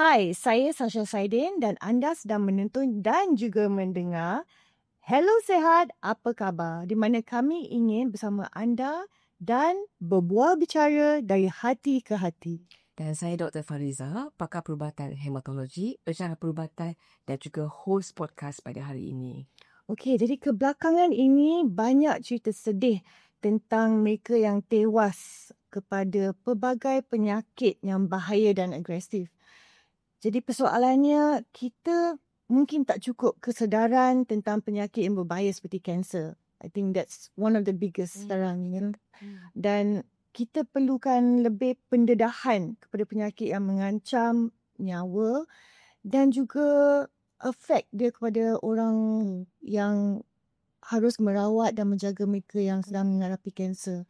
Hai, saya Sasha Saidin dan anda sedang menonton dan juga mendengar Hello Sehat, apa khabar? Di mana kami ingin bersama anda dan berbual bicara dari hati ke hati. Dan saya Dr. Fariza, pakar perubatan hematologi, pensyarah perubatan dan juga host podcast pada hari ini. Okey, jadi kebelakangan ini banyak cerita sedih tentang mereka yang tewas kepada pelbagai penyakit yang bahaya dan agresif. Jadi persoalannya, kita mungkin tak cukup kesedaran tentang penyakit yang berbahaya seperti kanser. I think that's one of the biggest sekarang. Dan kita perlukan lebih pendedahan kepada penyakit yang mengancam nyawa dan juga efek dia kepada orang yang harus merawat dan menjaga mereka yang sedang menghadapi kanser.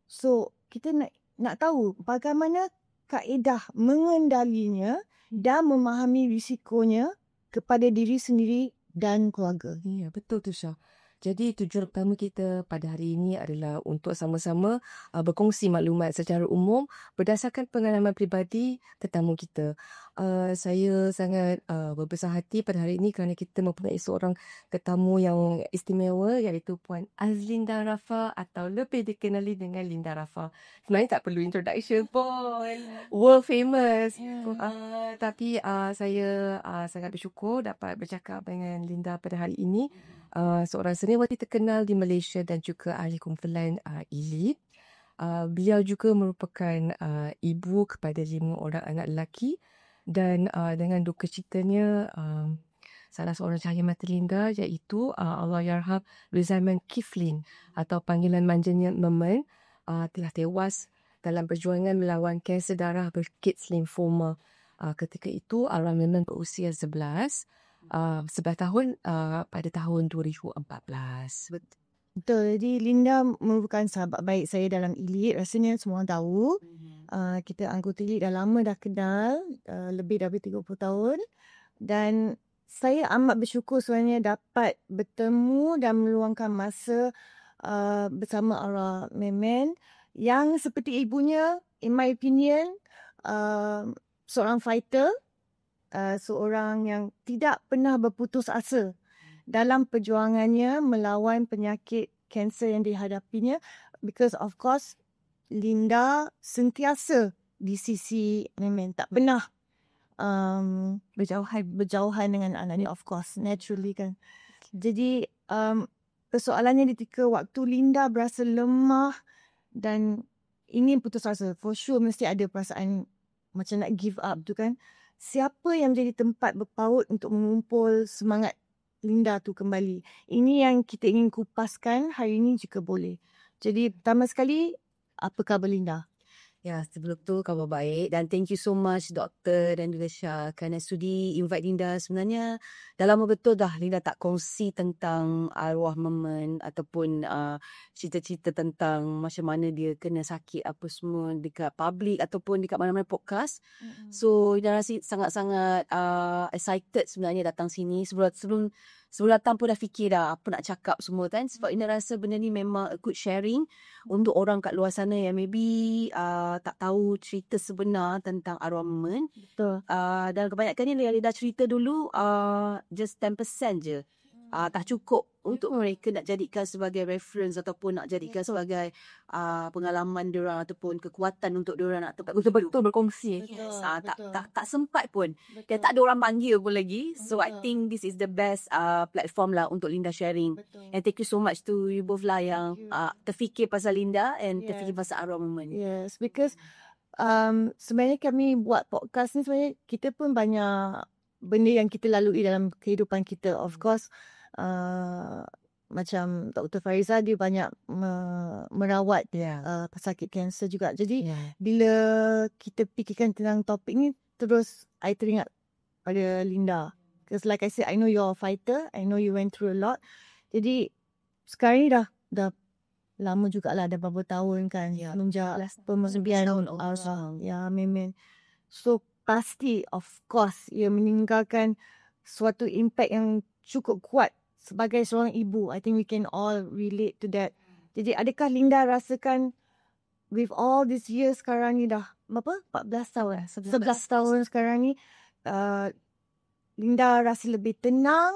So, kita nak tahu bagaimana kaedah mengendalinya dan memahami risikonya kepada diri sendiri dan keluarga. Ya, betul tu Syah. Jadi tujuan utama kita pada hari ini adalah untuk sama-sama berkongsi maklumat secara umum berdasarkan pengalaman peribadi tetamu kita. Saya sangat berbesar hati pada hari ini kerana kita mempunyai seorang tetamu yang istimewa iaitu Puan Azlinda Rafa atau lebih dikenali dengan Linda Rafa. Sebenarnya tak perlu introduction pun. World famous. Tapi saya sangat bersyukur dapat bercakap dengan Linda pada hari ini. Seorang senioriti terkenal di Malaysia dan juga ahli kumpulan elit. Beliau juga merupakan ibu kepada 5 orang anak lelaki dan dengan duka citanya salah seorang cahaya mata Linda iaitu Allahyarham Rizaiman Kiflin atau panggilan manjanya Memen telah tewas dalam perjuangan melawan kanser darah Burkitt's lymphoma. Ketika itu Memen berusia 11 tahun pada tahun 2014. Betul. Jadi Linda merupakan sahabat baik saya dalam elit. Rasanya semua tahu. Kita anggota elit dah lama dah kenal. Lebih dari 30 tahun. Dan saya amat bersyukur sebenarnya dapat bertemu dan meluangkan masa bersama arwah Memen yang seperti ibunya, in my opinion, seorang fighter. Seorang yang tidak pernah berputus asa dalam perjuangannya melawan penyakit kanser yang dihadapinya, because of course Linda sentiasa di sisi Memen, tak pernah berjauhan dengan anaknya, of course, naturally kan. Jadi persoalannya ketika waktu Linda berasa lemah dan ingin putus asa, for sure mesti ada perasaan macam nak give up tu kan. Siapa yang menjadi tempat berpaut untuk mengumpul semangat Linda tu kembali? Ini yang kita ingin kupaskan hari ini jika boleh. Jadi pertama sekali, apa khabar Linda? Ya, sebelum tu khabar baik dan thank you so much Doktor dan juga Syah kerana sudi invite Linda. Sebenarnya dah lama betul dah Linda tak kongsi tentang arwah Memen ataupun cerita-cerita tentang macam mana dia kena sakit apa semua dekat public ataupun dekat mana-mana podcast. So Linda rasa sangat-sangat excited sebenarnya datang sini. Sebelum datang pun dah fikir dah apa nak cakap semua kan. Sebab Linda rasa benda ni memang a good sharing untuk orang kat luar sana yang maybe tak tahu cerita sebenar tentang arwah Memen. Betul. Dan kebanyakannya yang Linda cerita dulu just 10% je. Tak cukup untuk mereka nak jadikan sebagai reference ataupun nak jadikan sebagai pengalaman diorang ataupun kekuatan untuk diorang nak betul-betul berkongsi. Tak sempat pun. Dan tak ada orang panggil pun lagi. So I think this is the best platform lah untuk Linda sharing. And thank you so much to you both lah yang terfikir pasal Linda and terfikir pasal arwah Memen. Yes, because sebenarnya kami buat podcast ni sebenarnya kita pun banyak benda yang kita lalui dalam kehidupan kita. Of course, macam Dr. Fariza dia banyak merawat pesakit kanser juga. Jadi bila kita fikirkan tentang topik ni, terus I teringat pada Linda. Because like I said, I know you're a fighter. I know you went through a lot. Jadi sekarang ni dah lama jugalah, dah beberapa tahun kan semenjak pemergian Memen. So pasti of course ia meninggalkan suatu impact yang cukup kuat sebagai seorang ibu. I think we can all relate to that. Jadi adakah Linda rasakan with all these years sekarang ni dah berapa? 14 tahun. 11 tahun sekarang ni, Linda rasa lebih tenang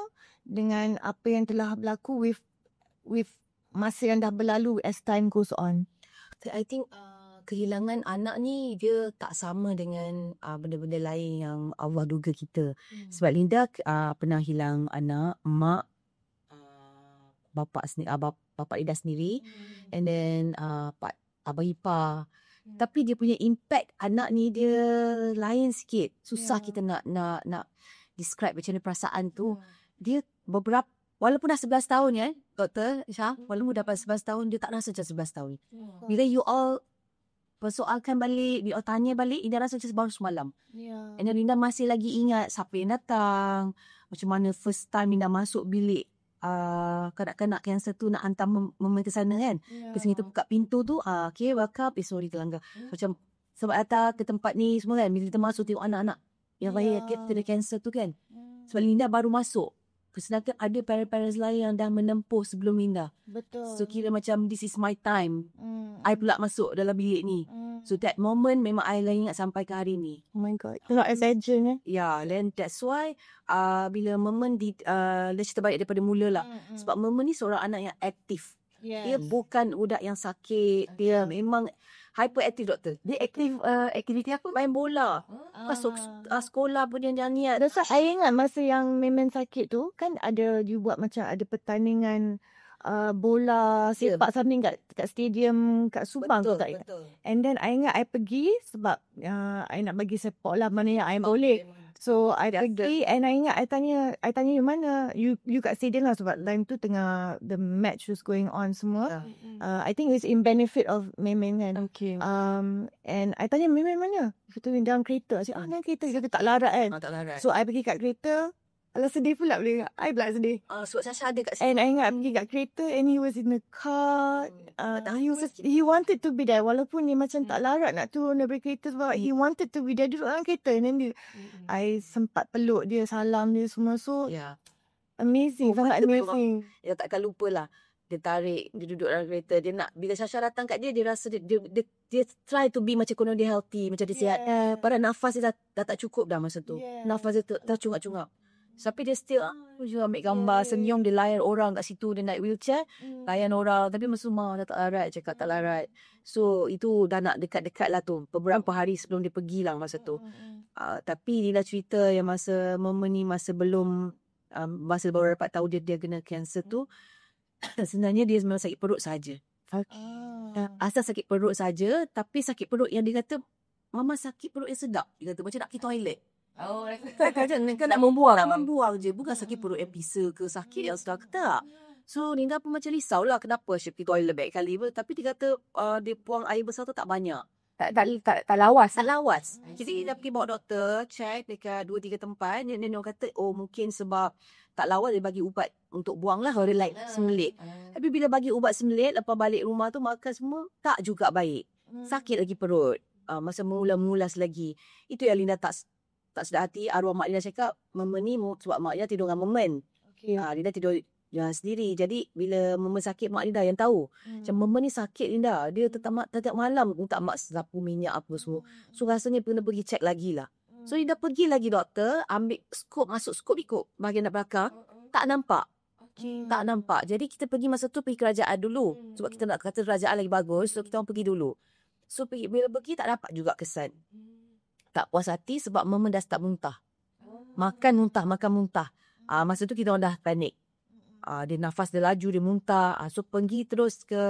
dengan apa yang telah berlaku with masa yang dah berlalu as time goes on. I think kehilangan anak ni dia tak sama dengan benda-benda lain yang Allah duga kita. Sebab Linda pernah hilang anak, mak, bapa Linda sendiri, and then abang ipar. Tapi dia punya impact anak ni dia lain sikit. Susah kita nak describe macam mana perasaan tu. Dia walaupun dah 11 tahun ya, Dr. Syah, walaupun dah 11 tahun, dia tak rasa macam 11 tahun. Bila you all persoalkan balik, you all tanya balik, Linda rasa macam baru semalam. And then Linda masih lagi ingat siapa yang datang, macam mana first time Linda masuk bilik kanak-kanak cancer tu nak hantar Mama ke sana kan. Lepas kita buka pintu tu, okay, welcome, sorry terlanggar. Macam sebab datang ke tempat ni semua kan, bila kita masuk tengok anak-anak yang lahir kena cancer tu kan. Sebab Linda baru masuk. Sedangkan ada parents-parents lain yang dah menempuh sebelum Linda. Betul. So kira macam this is my time. I pula masuk dalam bilik ni. So that moment memang I ingat sampai ke hari ni. Oh my God. Cannot imagine Yeah, then that's why bila Memen dia cerita balik daripada mula lah. Sebab Memen ni seorang anak yang aktif. Dia bukan budak yang sakit. Dia memang hyperaktif, doktor. Dia aktiviti apa? Main bola. Masuk sekolah pun dia niat. That's why I ingat masa yang Memen sakit tu, kan you buat macam ada pertandingan bola sepak something kat stadium kat Subang. Betul. And then I ingat I pergi sebab I nak bagi support lah mana yang I boleh. So I pergi and I ingat I tanya you mana, you kat stadium lah sebab time tu tengah the match was going on semua. I think it's in benefit of Memen kan. Okay. And I tanya Memen mana? Dia kata dalam kereta. I cakap dalam kereta. Dia kata tak larat kan. Tak larat. So I pergi kat kereta. Alah sedih pula boleh. I pula sedih. Sebab Sasha ada kat And I ingat pergi kat kereta and he was in the car. He wanted to be there walaupun dia macam tak larat nak turun dari kereta sebab he wanted to be there. Duduk dalam kereta. And then I sempat peluk dia, salam dia semua. So amazing. Sangat amazing. Dia takkan lupa lah. Dia tarik, dia duduk dalam kereta. Dia nak, bila Sasha datang kat dia rasa dia try to be macam konon dia healthy. Macam dia sihat. Padahal nafas dia dah tak cukup dah masa tu. Nafas dia tercungap-cungap. Tapi dia still dia ambil gambar, senyum, dia layan orang kat situ, dia naik wheelchair, layan orang. Tapi masa dah tak larat, cakap tak larat. So itu dah nak dekat-dekat lah tu. Beberapa hari sebelum dia pergi lah masa tu. Tapi Lila cerita yang masa momen ni masa belum, masa baru dapat tahu dia kena cancer tu, sebenarnya dia memang sakit perut saja. Asal sakit perut saja, tapi sakit perut yang dia kata, Mama sakit perut yang sedap. Dia kata macam nak pergi toilet. Kan nak membuang je. Bukan sakit perut yang bisa ke sakit yang sedar ke tak. So Linda pun macam risau lah kenapa Syed pergi toilet banyak kali pun. Tapi dia kata dia buang air besar tu tak banyak. Tak lawas. Tak lawas. Jadi Linda pergi bawa doktor check dekat 2-3 tempat. Dia kata mungkin sebab tak lawas dia bagi ubat untuk buang lah. Orang like semelit. Tapi bila bagi ubat semelit lepas balik rumah tu makan semua tak juga baik. Sakit lagi perut. Masa mengulas lagi. Itu yang Linda tak sedar hati. Arwah mak Linda cakap, Mama ni sebab mak Linda tidur dengan Memen. Linda tidur sendiri. Jadi bila Memen sakit, mak Linda yang tahu. Macam Memen ni sakit Linda. Dia tetap malam minta mak sapu minyak apa semua. So rasanya kena pergi check lagi lah. So Linda pergi lagi doktor, ambil skop, masuk skop ikut bahagian belakang. Tak nampak. Tak nampak. Jadi kita pergi masa tu pergi kerajaan dulu. Sebab kita nak kata kerajaan lagi bagus. So kita orang pergi dulu. So bila pergi tak dapat juga kesan. Tak puas hati sebab Mama dah start muntah. Makan muntah. Masa tu kita orang dah panik. Dia nafas dia laju, dia muntah. So pergi terus ke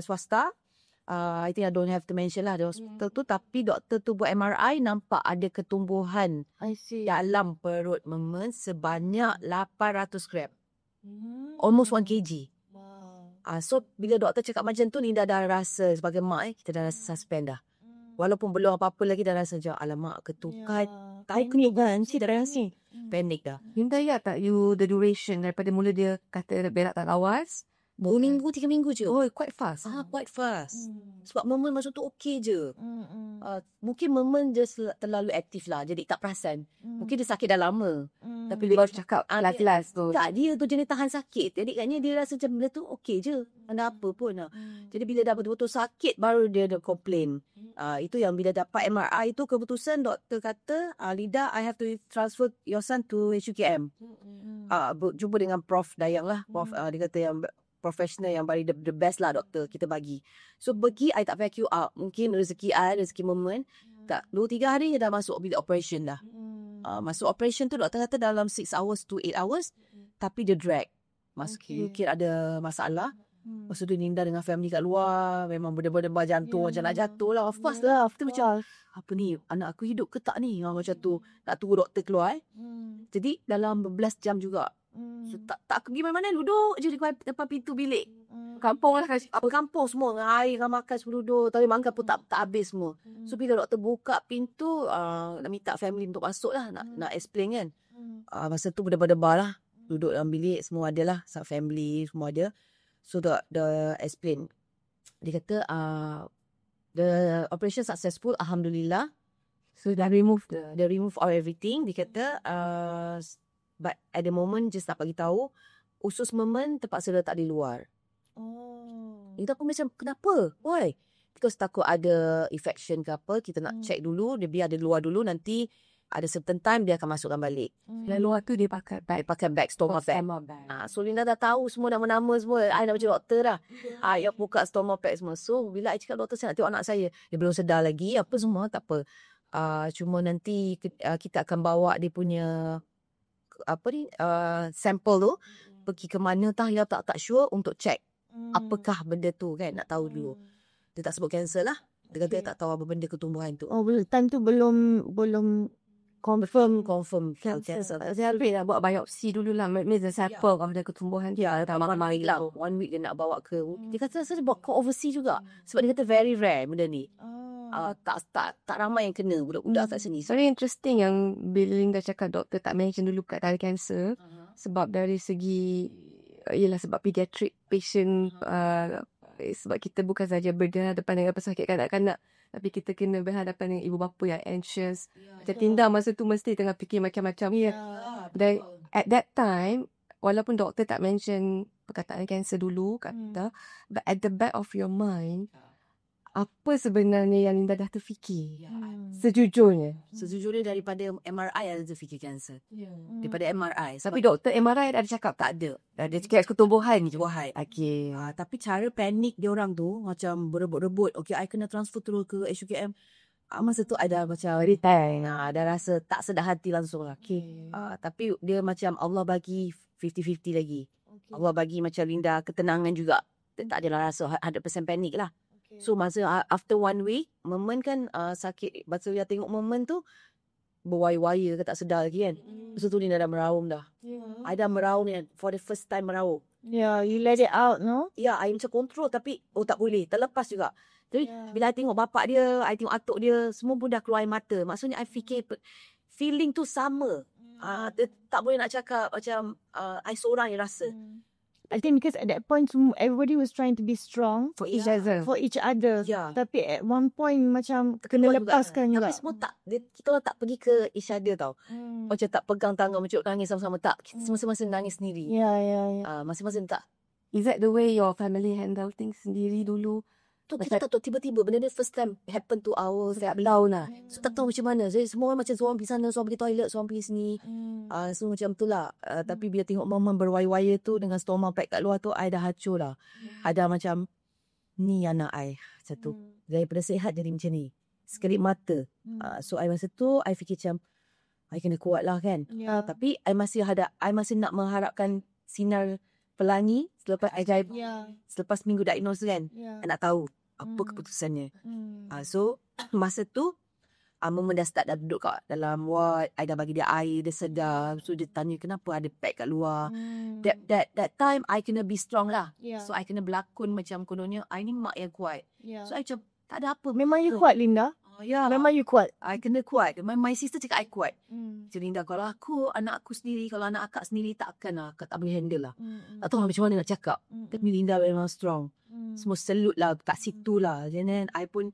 swasta. I think I don't have to mention lah the hospital tu. Tapi doktor tu buat MRI nampak ada ketumbuhan dalam perut Mama sebanyak 800 gram. Almost 1 kg. So bila doktor cakap macam tu, Linda dah rasa sebagai mak kita dah rasa suspend dah. Walaupun belum apa-apa lagi dah rasa macam alamak ketukan. Panik kan. Dah rasa. Panik dah. Linda ingat tak you the duration daripada mula dia kata berak tak lawas? 2 minggu, 3 minggu je. Oh, quite fast. Quite fast. Sebab Memen masa tu okey je. Mungkin Memen je terlalu aktif lah. Jadi tak perasan. Mungkin dia sakit dah lama. Tapi dia baru cakap last tu. Tak, dia tu jenis tahan sakit. Jadi katnya dia rasa macam benda tu okey je. Ada apa pun lah. Jadi bila dah betul-betul sakit baru dia ada komplain. Itu yang bila dapat MRI tu keputusan doktor kata, Linda, I have to transfer your son to HUKM. Jumpa dengan Prof Dayang lah. Prof dia kata yang professional yang paling the best lah doktor kita bagi. So pergi, I tak vacuum out. Mungkin rezeki moment. Tak 2-3 hari dah masuk bilik operation dah. Masuk operation tu doktor kata dalam 6 hours to 8 hours. Tapi dia drag. Mungkin ada masalah. Lepas tu Linda dengan family kat luar. Memang berdebar-debar jantung macam nak jatuh lah. Of course lah. Kita macam, apa ni? Anak aku hidup ke tak ni? Macam tu. Nak tunggu doktor keluar. Jadi dalam berbelas jam juga. So, tak pergi mana-mana. Duduk je di depan pintu bilik. Kampung lah. Apa kampung semua. Dengan air, dengan makan semua duduk. Tapi makan pun tak habis semua. So bila doktor buka pintu, nak minta family untuk masuk lah. Nak explain kan. Masa tu berdebar-debar lah. Duduk dalam bilik. Semua ada lah. Family semua ada. So the explain. Dia kata the operation successful, alhamdulillah. So dah remove They remove all everything. Dia kata but at the moment just nak bagi tahu usus moment terpaksa letak di luar. Kita pun macam kenapa? Why? Because takut ada infection ke apa, kita nak check dulu, dia biar ada luar dulu, nanti ada certain time dia akan masukkan balik. Dan luar tu dia pakai bag. Dia pakai bag, stoma bag. So Linda dah tahu semua nama-nama semua. I dah macam doktor dah. I buka stoma bag semua. So bila I cakap doktor saya nak tengok anak saya, dia belum sedar lagi apa semua, tak apa. Cuma nanti kita akan bawa dia punya sampel tu pergi ke mana dia tak sure untuk check apakah benda tu kan, nak tahu dulu. Dia tak sebut cancer lah. Dia kata dia tak tahu apa benda ketumbuhan tu. Time tu belum confirm cancer. Saya lebih nak buat biopsi dulu lah. Means sample kalau ada ketumbuhan. Ya, tak mari lah. 1 week dia nak bawa ke. Dia kata saya bawa ke overseas juga. Sebab dia kata very rare benda ni. Tak ramai yang kena budak-budak kat sini. Very interesting yang bila Linda cakap doktor tak mention dulu perkataan cancer. Sebab dari segi ialah sebab pediatric patient, sebab kita bukan saja berhadapan dengan pesakit kanak-kanak, tapi kita kena berhadapan dengan ibu bapa yang anxious. Macam Linda masa tu mesti tengah fikir macam-macam. Dan at that time, walaupun doktor tak mention perkataan cancer dulu kat kita, but at the back of your mind, apa sebenarnya yang Linda dah terfikir? Sejujurnya daripada MRI ada terfikir cancer. Daripada MRI. Tapi doktor MRI ada cakap tak ada. dia cakap ketumbuhan je. Okay. Tapi cara panik dia orang tu macam berebut-rebut. Okay, I kena transfer terus ke HUKM. Masa tu I dah macam retire. Dah rasa tak sedar hati langsung lah. Tapi dia macam Allah bagi 50-50 lagi. Allah bagi macam Linda ketenangan juga. Tak adalah rasa 100% panik lah. So masa after 1 week, moment kan sakit. Masa dia tengok moment tu, berwaya-waya ke tak sedar lagi kan. Masa tu Linda dah meraung dah. I dah meraung ni for the first time meraung. You let it out, no? I macam control tapi tak boleh. Terlepas juga. Jadi bila I tengok bapak dia, I tengok atuk dia, semua pun dah keluar air mata. Maksudnya I fikir feeling tu sama. Tak boleh nak cakap macam I seorang yang rasa. I think because at that point everybody was trying to be strong For each other. Tapi at one point macam kena lepaskan juga. Tapi semua kita orang tak pergi ke each other tau. Macam tak pegang tangan macam nangis sama-sama, tak. Kita masing-masing nangis sendiri. Masing-masing tak. Is that the way your family handle things sendiri dulu? Tu kita tak tahu, tiba-tiba benda ni first time happen to our belau lah. So tak tahu macam mana. Jadi semua orang macam seorang pergi sana, seorang pergi toilet, seorang pergi sini. So macam tu lah. Tapi bila tengok mama berwaya-waya tu dengan stoma pack kat luar tu, I dah hancur lah. Ada macam ni anak I. Macam tu. Daripada sihat jadi macam ni. Sekelip mata. So I masa tu I fikir macam I kena kuat lah kan. Tapi I masih nak mengharapkan sinar pelangi selepas selepas minggu diagnose kan. I nak tahu apa keputusannya. So masa tu Mama dah start dah duduk kat dalam ward. I dah bagi dia air, dia sedar. So dia tanya kenapa ada pack kat luar. That time I kena be strong lah. So I kena berlakon macam kononnya I ni mak yang kuat. So I macam tak ada apa. Memang you kuat, Linda. Memang you kuat. I kena kuat. My sister cakap I kuat. Macam Linda, kalau aku, anak aku sendiri, kalau anak akak sendiri takkan lah. Akak tak boleh handle lah. Tak tahu macam mana nak cakap. Tapi Linda memang strong. Semua salute lah kat situ lah. And then I pun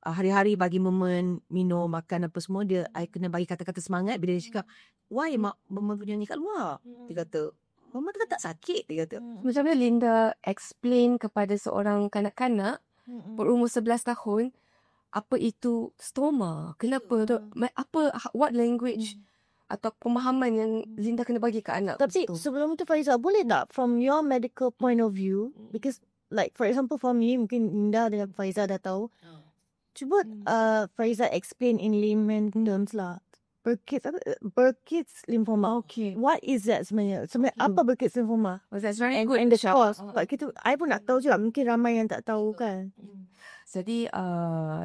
hari-hari bagi moment, minum, makan apa semua. I kena bagi kata-kata semangat bila dia cakap, why mak mama punya ni kat luar? Dia kata, Mama tak sakit, dia kata. Macam mana Linda explain kepada seorang kanak-kanak berumur 11 tahun apa itu stoma? Kenapa? What language atau pemahaman yang Linda kena bagi ke anak? Tapi sebelum itu Faiza, boleh tak from your medical point of view, because like for example for me, mungkin Linda dan Faiza dah tahu, cuba Faiza explain in layman terms lah. Burkitt's lymphoma. Okay. What is that sebenarnya? Sebenarnya apa Burkitt's lymphoma? That's very And, good. and the cause. Sebab kita, I pun nak tahu juga. Mungkin ramai yang tak tahu kan. Jadi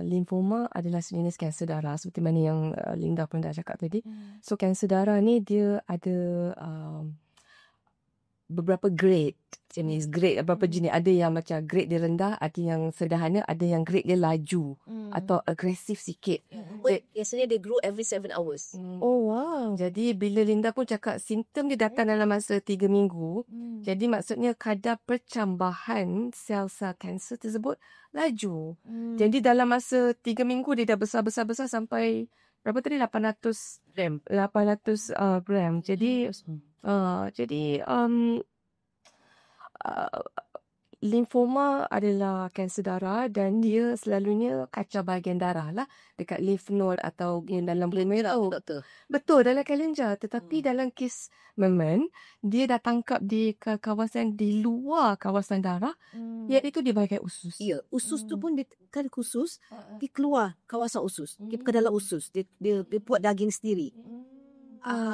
lymphoma adalah sejenis kanser darah seperti mana yang Linda pun dah cakap tadi. So kanser darah ni dia ada beberapa grade. Jenis grade beberapa jenis. Ada yang macam grade dia rendah, ada yang sederhana, ada yang grade dia laju atau agresif sikit. Biasanya they grow every 7 hours. Oh wow. Jadi bila Linda pun cakap simptom dia datang dalam masa 3 minggu. Jadi maksudnya kadar percambahan sel-sel kanser tersebut laju. Jadi dalam masa 3 minggu dia dah besar-besar sampai berapa tadi 800 gram. 800 gram. Jadi lymphoma adalah kanser darah dan dia selalunya kacau bahagian darah lah dekat lymph node atau yang dalam kulit merah. Doktor. Betul, dalam kelenjar. Tetapi dalam kes Memen, dia dah tangkap di kawasan di luar kawasan darah, iaitu di bahagian usus. Ya, usus tu pun dia kan khusus, dia keluar kawasan usus. Dia ke dalam usus. Dia buat daging sendiri.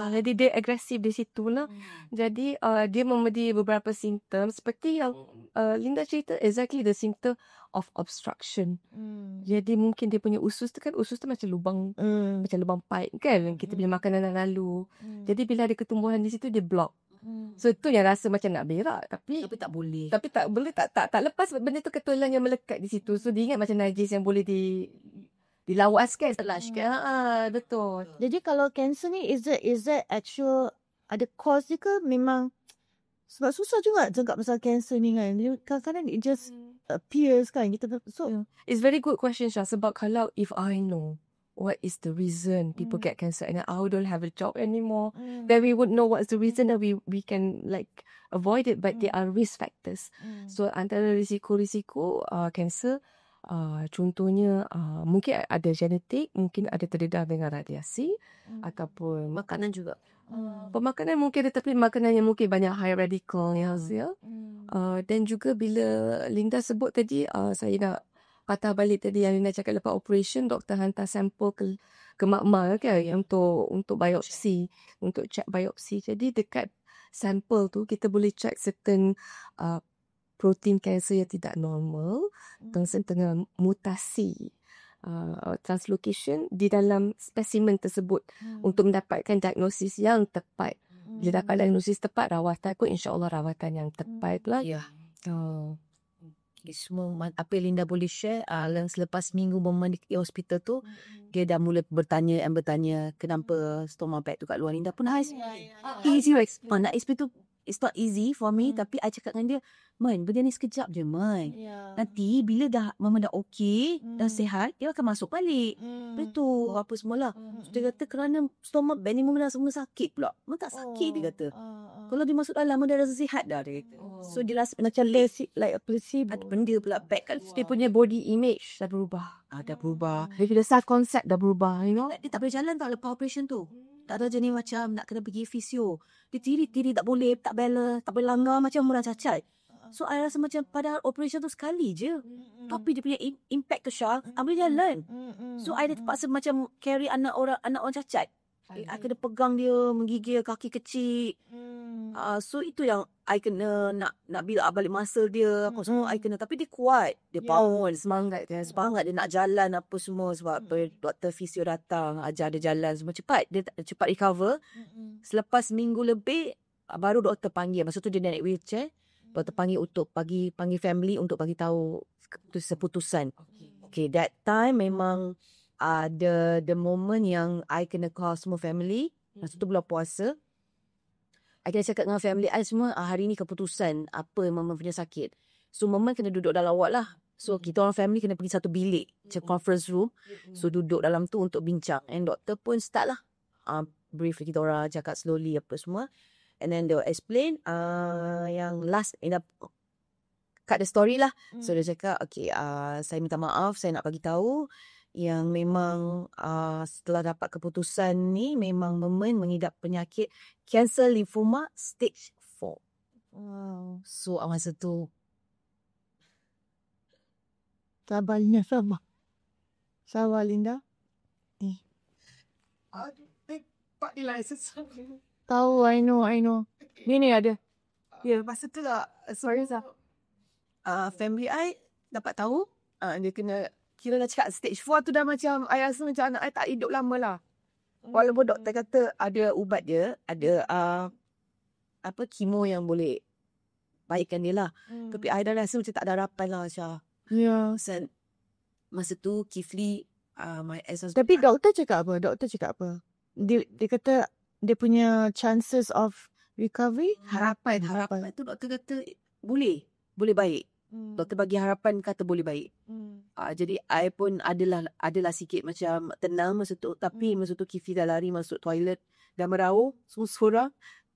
Jadi dia agresif di situ lah. Jadi dia memberi beberapa simptom seperti yang Linda cerita, exactly the symptom of obstruction. Jadi mungkin dia punya usus tu macam lubang macam lubang pipe kan, kita punya makanan dah lalu. Jadi bila ada ketumbuhan di situ dia block. So tu yang rasa macam nak berak tapi tak boleh. tak boleh, tak lepas benda tu ketulan yang melekat di situ. So dia ingat macam najis yang boleh dilawaskan, selashkan. Betul. Jadi kalau kanser ni is that actual ada cause dia ke memang sebab susah juga cakap pasal kanser ni kan. Kadang-kadang it just appears kan. So It's very good question Syah. Sebab kalau if I know what is the reason people get cancer and I don't have a job anymore, then we would know what's the reason that we can like avoid it. But there are risk factors. So antara risiko-risiko cancer, contohnya mungkin ada genetik, mungkin ada terdedah dengan radiasi ataupun Makanan juga. pemakanan mungkin ada, tapi makanan yang mungkin banyak high radical ni Hazia. Dan juga bila Linda sebut tadi, saya nak patah balik tadi yang Linda cakap lepas operation, doktor hantar sampel ke makmal kan untuk biopsi, untuk check biopsi. Jadi dekat sampel tu kita boleh check certain protein kanser yang tidak normal, tengah mutasi, translocation di dalam spesimen tersebut untuk mendapatkan diagnosis yang tepat. Bila dapat diagnosis tepat, rawatan pun insya-Allah rawatan yang tepat lah. Ya. Semua apa yang Linda boleh share, selepas minggu Mama di hospital tu, dia dah mula bertanya kenapa stoma bag tu kat luar. Linda pun easy nak explain tu. It's not easy for me, tapi I cakap dengan dia, Man, benda ni sekejap je, Man. Nanti bila Mama dah okey, dah sihat, dia akan masuk balik. Betul, apa semualah. Dia kata kerana stomach bag ni Mama dah semua sakit pula. Mama tak sakit, dia kata. Kalau dia masuk dalam, Mama dah rasa sihat dah, dia kata. So dia rasa macam like a placebo. Ada benda pula bag kan. Dia punya body image dah berubah. Dah berubah. Dia punya self concept dah berubah, you know. Dia tak boleh jalan tau lepas operation tu. Tak ada jenis macam nak kena pergi fisio. Dia tiri tak boleh, tak balance, tak boleh langgar macam orang cacat. So I rasa macam pada operation tu sekali je. Tapi dia punya impact ke Syah, I boleh jalan. So I terpaksa macam carry anak orang cacat. I kena pegang dia, menggigil kaki kecil. So itu yang I kena nak build up balik muscle dia, apa semua I kena. Tapi dia kuat, dia power, semangat dia nak jalan apa semua. Sebab doktor fisio datang ajar dia jalan semua cepat. Dia cepat recover. Selepas minggu lebih baru doktor panggil. Masa tu dia naik wheelchair. Doktor panggil untuk panggil family untuk bagi tahu keputusan. Okay, that time memang the moment yang I kena call semua family. Masa tu bulan puasa. I kena cakap dengan family I semua, hari ni keputusan apa yang Mama punya sakit. So Mama kena duduk dalam ward lah. So kita orang family kena pergi satu bilik, macam conference room. So duduk dalam tu untuk bincang. And doktor pun start lah brief kita orang, cakap slowly apa semua. And then they will explain yang last cut the story lah. So dia cakap, okay, saya minta maaf, saya nak bagi tahu yang memang setelah dapat keputusan ni memang Memen mengidap penyakit cancer lymphoma stage 4. Wow. So masa tu Sabar Linda, sabar. Sabar Linda. Pak ni license. Tahu, I know. Ni ada. Ya, masa tu lah. Sorry, Zah. Family I dapat tahu. Dia kena, kira dah cakap stage 4 tu dah macam, I rasa macam anak I tak hidup lama lah. Walaupun doktor kata ada ubat dia, ada kemo yang boleh baikkan dia lah. Tapi I dah rasa macam tak ada harapan lah, Syah. Ya. Masa tu Kifli, my ex-husband. Tapi doktor cakap apa? Dia kata dia punya chances of recovery? Harapan tu doktor kata boleh baik. Doktor bagi harapan kata boleh baik. Jadi I pun adalah sikit macam tenang masa tu. Tapi masa tu Kifli dah lari masuk toilet, dah meraung, semua seorang.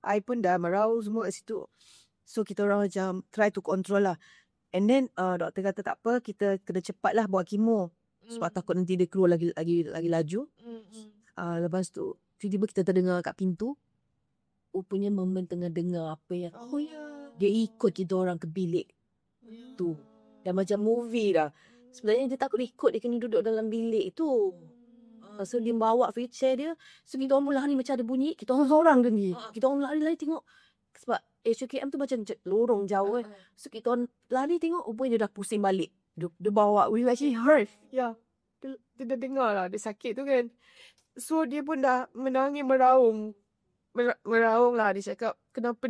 I pun dah meraung semua kat situ. So kita orang macam try to control lah. And then doktor kata tak apa, kita kena cepatlah buat kemo. Sebab takut nanti dia keluar lagi laju. Lepas tu tiba-tiba kita terdengar kat pintu. Rupanya Memen tengah dengar apa yang dia ikut kita orang ke bilik tu. Dah macam movie dah. Sebenarnya dia takut ikut, dia kena duduk dalam bilik tu. So dia bawa wheelchair dia. So kita orang lari macam ada bunyi. Kita orang seorang dia ni. Kita orang lari tengok. Sebab HKM tu macam lorong jauh kan. So kita orang lari tengok. Rupanya dia dah pusing balik. Dia bawa. We actually heard. Ya. Dia dah dengar lah. Dia sakit tu kan. So dia pun dah menangis meraung. Meraung lah. Dia cakap, kenapa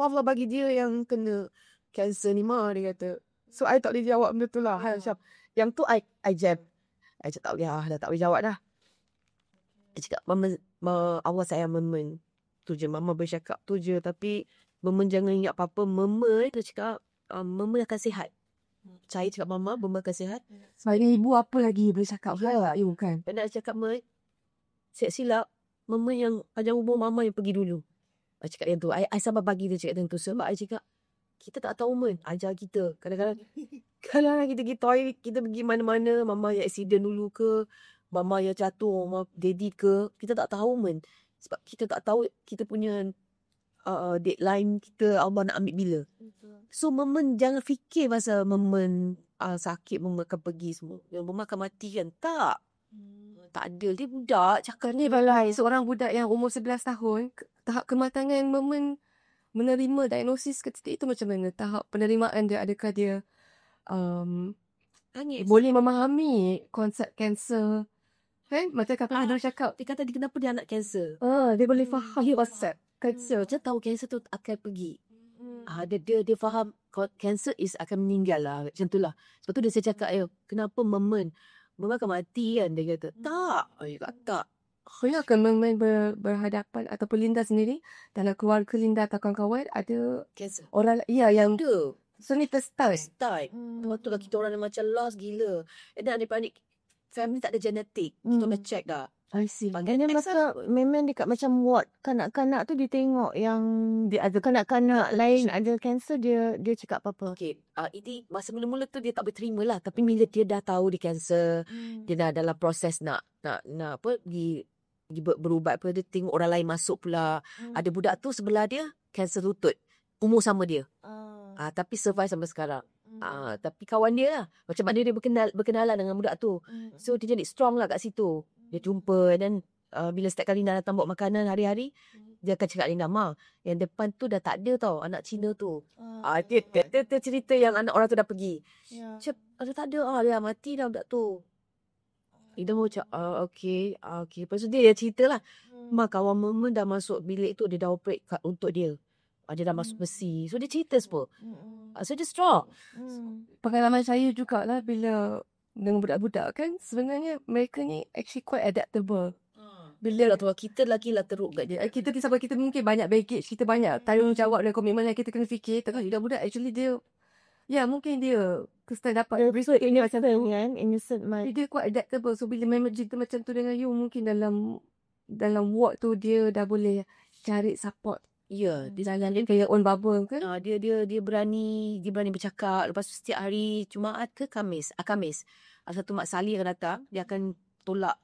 Allah bagi dia yang kena cancer ni mah, dia kata. So I tak boleh jawab benda tu lah. Macam, yang tu I jam. I cakap tak boleh lah. Dah tak boleh jawab dah. Dia cakap, Allah sayang Memen. Tu je. Mama bercakap tu je. Tapi Memen jangan ingat apa-apa. Memen, dia cakap, Memen akan sihat. Saya cakap Memen akan sihat. Sebagai ibu apa lagi boleh cakap lah. You kan. Dan nak cakap silap Memen yang panjang umur Mama yang pergi dulu. I cakap yang tu. I sabar bagi dia cakap yang tu. Sebab I cakap, kita tak tahu Memen. Ajar kita. Kadang-kadang kita pergi toilet, kita pergi mana-mana. Mama yang accident dulu ke. Mama yang jatuh. Daddy ke. Kita tak tahu Memen. Sebab kita tak tahu kita punya deadline kita Allah nak ambil bila. So Memen jangan fikir pasal Memen sakit, Memen akan pergi semua. Yang Memen akan mati kan. Tak. Tak ada. Dia budak. Cakap ni balai. Seorang budak yang umur 11 tahun. Tahap kematangan Memen menerima diagnosis ketika itu macam mana? Tahap penerimaan dia, adakah dia boleh memahami konsep kanser? Kan? Macam kakak ada cakap. Dia kata kenapa dia anak kanser. Dia boleh faham konsep kanser. Dia tahu kanser tu akan pergi. Dia faham kanser akan meninggal lah. Macam tu lah. Sebab tu dia saya cakap, kenapa Memen akan mati kan? Dia kata, tak. Tak. Kan Memen berhadapan ataupun Linda sendiri dalam keluarga Linda atau kawan-kawan ada Cancer. Orang yang ada. So ni first time. Waktu lah kita orang macam lost gila. Dan adik-adik family tak ada genetik. Kita dah check dah. I see. And then masa memang dekat macam ward kanak-kanak tu dia tengok yang dia ada kanak-kanak lain ada kanser, dia cakap apa-apa. Okay. Ini masa mula-mula tu dia tak berterima lah. Tapi bila dia dah tahu dia kanser, dia dah dalam proses nak pergi berubat apa, dia tengok orang lain masuk pula. Ada budak tu sebelah dia kanser lutut. Umur sama dia. Tapi survive sampai sekarang. Tapi kawan dia lah. Macam mana dia berkenalan dengan budak tu. So dia jadi strong lah kat situ. Dia jumpa dan bila setiap kali Linda datang bawa makanan hari-hari, dia akan cakap Linda, Ma, yang depan tu dah tak ada tau anak Cina tu. Dia cerita yang anak orang tu dah pergi. Macam ada tak ada. Dia mati dah budak tu. Linda macam okay. Lepas tu dia cerita lah. Ma, kawan Memen dah masuk bilik tu, dia dah operate untuk dia. Dia dah masuk besi. So dia cerita semua. So dia strong. Pengalaman saya jugalah bila dengan budak-budak kan, sebenarnya mereka ni actually quite adaptable. Bila kita lelaki lah teruk kat dia. Kita disebab kita mungkin banyak baggage, kita banyak tanggungjawab dan komitmen yang kita kena fikir. Tengok budak-budak actually dia, mungkin dia kesan dapat So innocent kan, innocent mind. dia quite adaptable. So bila memang cerita macam tu dengan you, mungkin dalam ward tu dia dah boleh cari support. Ya, Jalan dia kayak own bubble ke? dia berani bercakap. Lepas tu setiap hari Jumaat ke Khamis, satu Mak Sali akan datang, dia akan tolak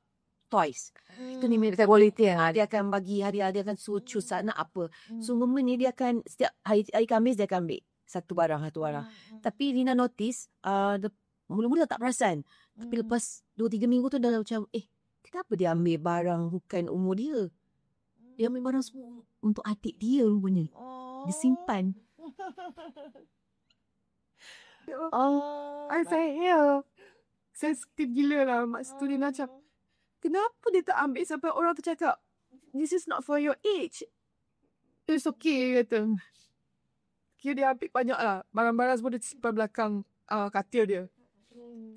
toys. Itu ni mereka volunteer. Dia akan bagi hadiah, dia akan suruh choose nak apa. So momen ni dia akan setiap hari Khamis dia akan ambil satu barang. Tapi Lina notice mula-mula tak perasan. Tapi lepas 2-3 minggu tu dah macam kenapa dia ambil barang bukan umur dia? Dia ambil barang semua untuk adik dia rupanya. Dia simpan. Sensitif gila lah. Mak tu dia macam, kenapa dia tak ambil sampai orang tu cakap, this is not for your age. It's okay, kata. Kira dia ambil banyak lah. Barang-barang semua dia simpan belakang katil dia.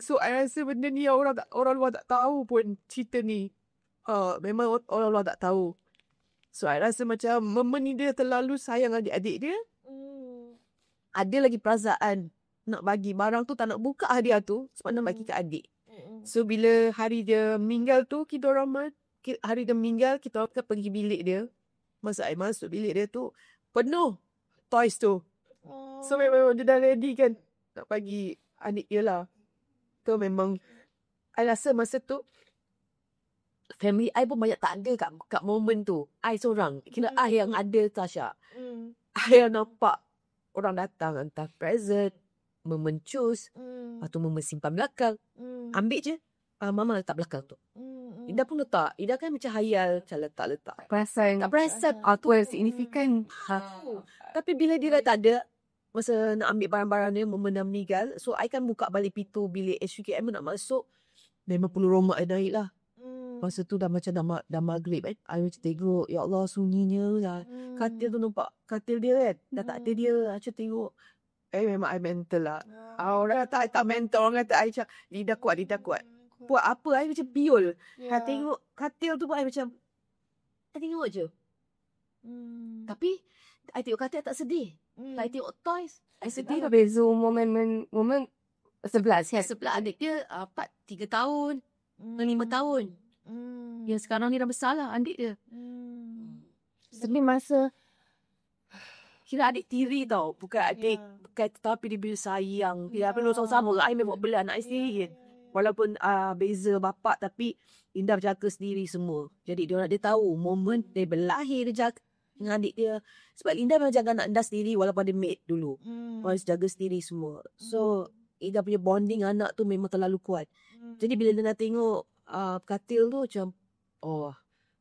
So, I rasa benda ni orang luar tak tahu pun cerita ni. Memang orang luar tak tahu. So, I rasa macam momen ni dia terlalu sayang adik-adik dia. Ada lagi perasaan nak bagi barang tu, tak nak buka hadiah tu sebab nak bagi ke adik. So, bila hari dia meninggal tu, kita orang pergi bilik dia. Masa I masuk bilik dia tu, penuh toys tu. So, memang dia dah ready kan nak bagi adik dia lah. Tu memang, I rasa masa tu, family I pun banyak tak ada kat moment tu. I seorang. Kira I yang ada Tasha. I yang nampak orang datang hantar present, memencus, atau simpan belakang. Ambil je. Mama letak belakang tu. Ida pun letak. Ida kan macam hayal. Macam letak-letak. Tak perasan. Tu yang signifikan. Tapi bila dia dah tak ada, masa nak ambil barang-barang dia, momen dah meninggal. So, I kan buka balik pintu bilik SUKM nak masuk. Memang perlu romak naik lah. Masa tu dah macam dah maghrib kan. I macam tengok, ya Allah sunyinya lah. Katil tu nampak, katil dia kan. Dah tak ada dia. Macam tengok. Memang I mental lah. Orang tak mental. Orang kata I macam, lidah kuat. Buat apa, I macam piul. I tengok katil tu pun I macam, I tengok je. Tapi, I tengok katil tak sedih. I tengok toys, I sedih. Beza momen 11 kan? Sebelah adik dia 3 tahun, 5 tahun. Ya sekarang ni dah besar lah adik dia. Tapi masa Kira adik tiri tau. Bukan adik. Bukan, tetapi dia bila sayang. Dia perlu sama-sama. I memang bela anak I sendiri kan. Walaupun beza bapak tapi Indah jaga sendiri semua. Jadi dia tahu momen dia berlahir dia jaga dengan adik dia. Sebab Indah memang jaga anak Indah sendiri walaupun dia maid dulu. Harus jaga sendiri semua. So Indah punya bonding anak tu memang terlalu kuat. Jadi bila Indah tengok katil tu macam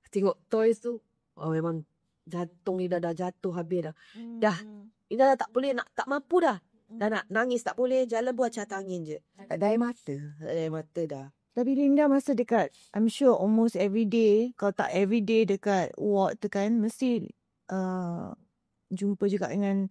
tengok toys tu memang jantung Indah dah jatuh habis dah. Indah dah tak boleh tak mampu dah. Dah nak nangis tak boleh, jalan buat cat angin je. Tak ada air mata. Tak ada air mata dah. Tapi Linda masa dekat, I'm sure almost every day, kalau tak every day dekat ward tu kan, mesti jumpa juga dengan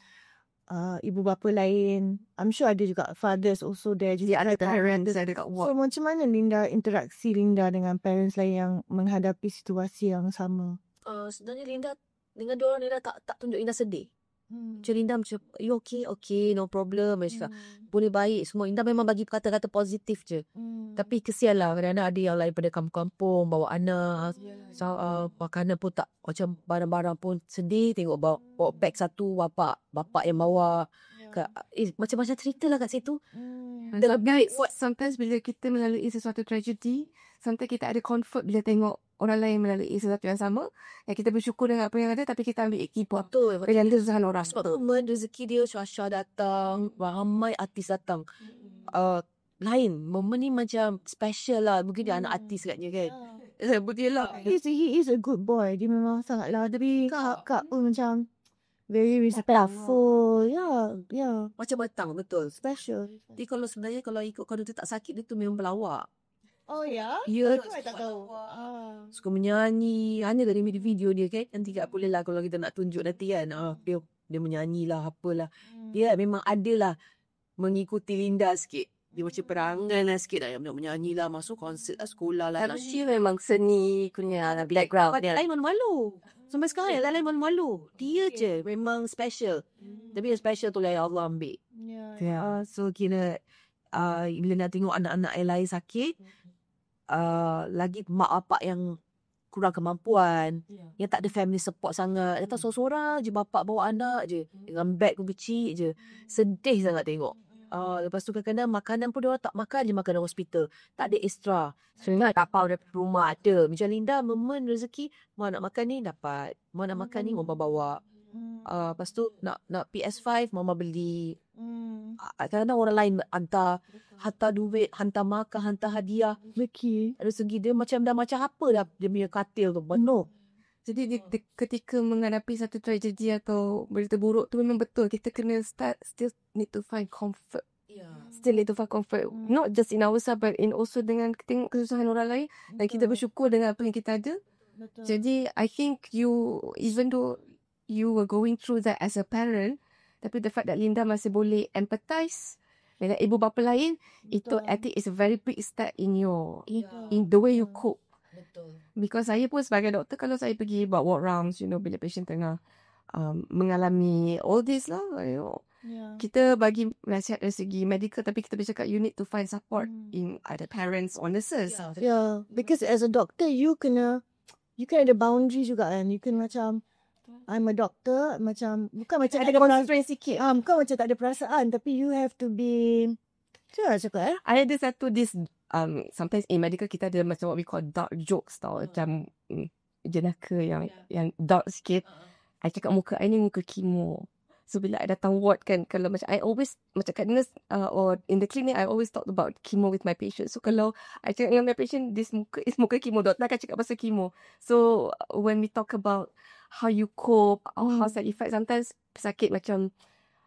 ibu bapa lain. I'm sure ada juga fathers also there. Jadi Ada parents ada kat ward. So macam mana interaksi Linda dengan parents lain yang menghadapi situasi yang sama? Sebenarnya Linda dengan diorang Linda tak tunjuk Linda sedih. Macam Linda macam, you okay, no problem. Macam boleh baik semua. Linda memang bagi kata-kata positif je. Tapi kesian lah kadang-kadang ada yang lain pada kampung-kampung bawa anak. Makanan pun tak, macam barang-barang pun sedih. Tengok bawa beg satu bapak yang bawa. Macam-macam cerita lah kat situ. Sometimes bila kita melalui sesuatu tragedi, sometimes kita ada comfort bila tengok orang lain melalui sesuatu yang sama. Yang kita bersyukur dengan apa yang ada, tapi kita ambil keep up. Betul. Dengan kesusahan orang. Sebab rezeki dia, Syasha datang, ramai artis datang. Lain, momen ni macam special lah. Mungkin dia anak artis katnya kan. Betul lah. He is a good boy. Dia memang sangat lah. Tapi kak pun macam very respectful. Ya. Macam batang, betul. Special. Jadi sebenarnya kalau ikut kau tu tak sakit, dia tu memang pelawak. Oh ya? Ya. Saya tak tahu. Suka menyanyi. Hanya dari video dia kan. Nanti tak boleh lah kalau kita nak tunjuk nanti kan. Dia menyanyi lah apalah. Dia memang ada lah mengikuti Linda sikit. Dia macam perangai lah sikit lah. Dia menyanyi lah. Masuk konsert lah. Sekolah lah. Tapi dia memang seni punya background. Lain malu-malu. Sampai sekarang lain malu-malu. Dia je memang special. Tapi yang special tu lah yang Allah ambil. So kira bila nak tengok anak-anak yang lain sakit, lagi mak bapak yang kurang kemampuan, yang tak ada family support sangat. Datang seorang-seorang je, bapak bawa anak je dengan beg pun kecil je. Sedih sangat tengok. Lepas tu kadang-kadang makanan pun diorang tak makan je makanan hospital. Tak ada extra. Sebenarnya tapau dari rumah ada. Macam Linda, momen rezeki, mau nak makan ni dapat. Mau nak makan ni mama bawa. Lepas tu nak PS5 mama beli. Kadang-kadang orang lain hantar duit, hantar makan, hantar hadiah. Beki. Dari segi dia dah macam apa dah dia punya katil tu penuh. Jadi ketika menghadapi satu tragedi atau berita buruk tu memang betul kita kena still need to find comfort. Still need to find comfort. Not just in ourselves but in also dengan tengok kesusahan orang lain dan kita bersyukur dengan apa yang kita ada. Betul. Jadi I think even though you were going through that as a parent, tapi the fact that Linda masih boleh empathize dengan ibu bapa lain, itu I think is a very big step in in the way you cope. Betul. Because saya pun sebagai doktor, kalau saya pergi buat walk rounds, bila patient tengah mengalami all this lah, kita bagi nasihat dari segi medical, tapi kita bercakap you need to find support in either parents or nurses. Yeah, because as a doctor, you can ada boundary juga kan. You can macam, I'm a doctor, macam, bukan macam Ada constraint sikit. bukan macam tak ada perasaan, tapi you have to be, macam mana cakap Ada satu sometimes in medical kita ada macam what we call dark jokes tau. Macam jenaka yang dark sikit. I cakap muka I ni muka chemo. So bila I datang ward kan, kalau macam I always macam kat nurse or in the clinic I always talk about chemo with my patient. So kalau I cakap dengan my patient this muka is muka chemo, doktor akan cakap pasal chemo. So when we talk about how you cope or how side effect, sometimes sakit macam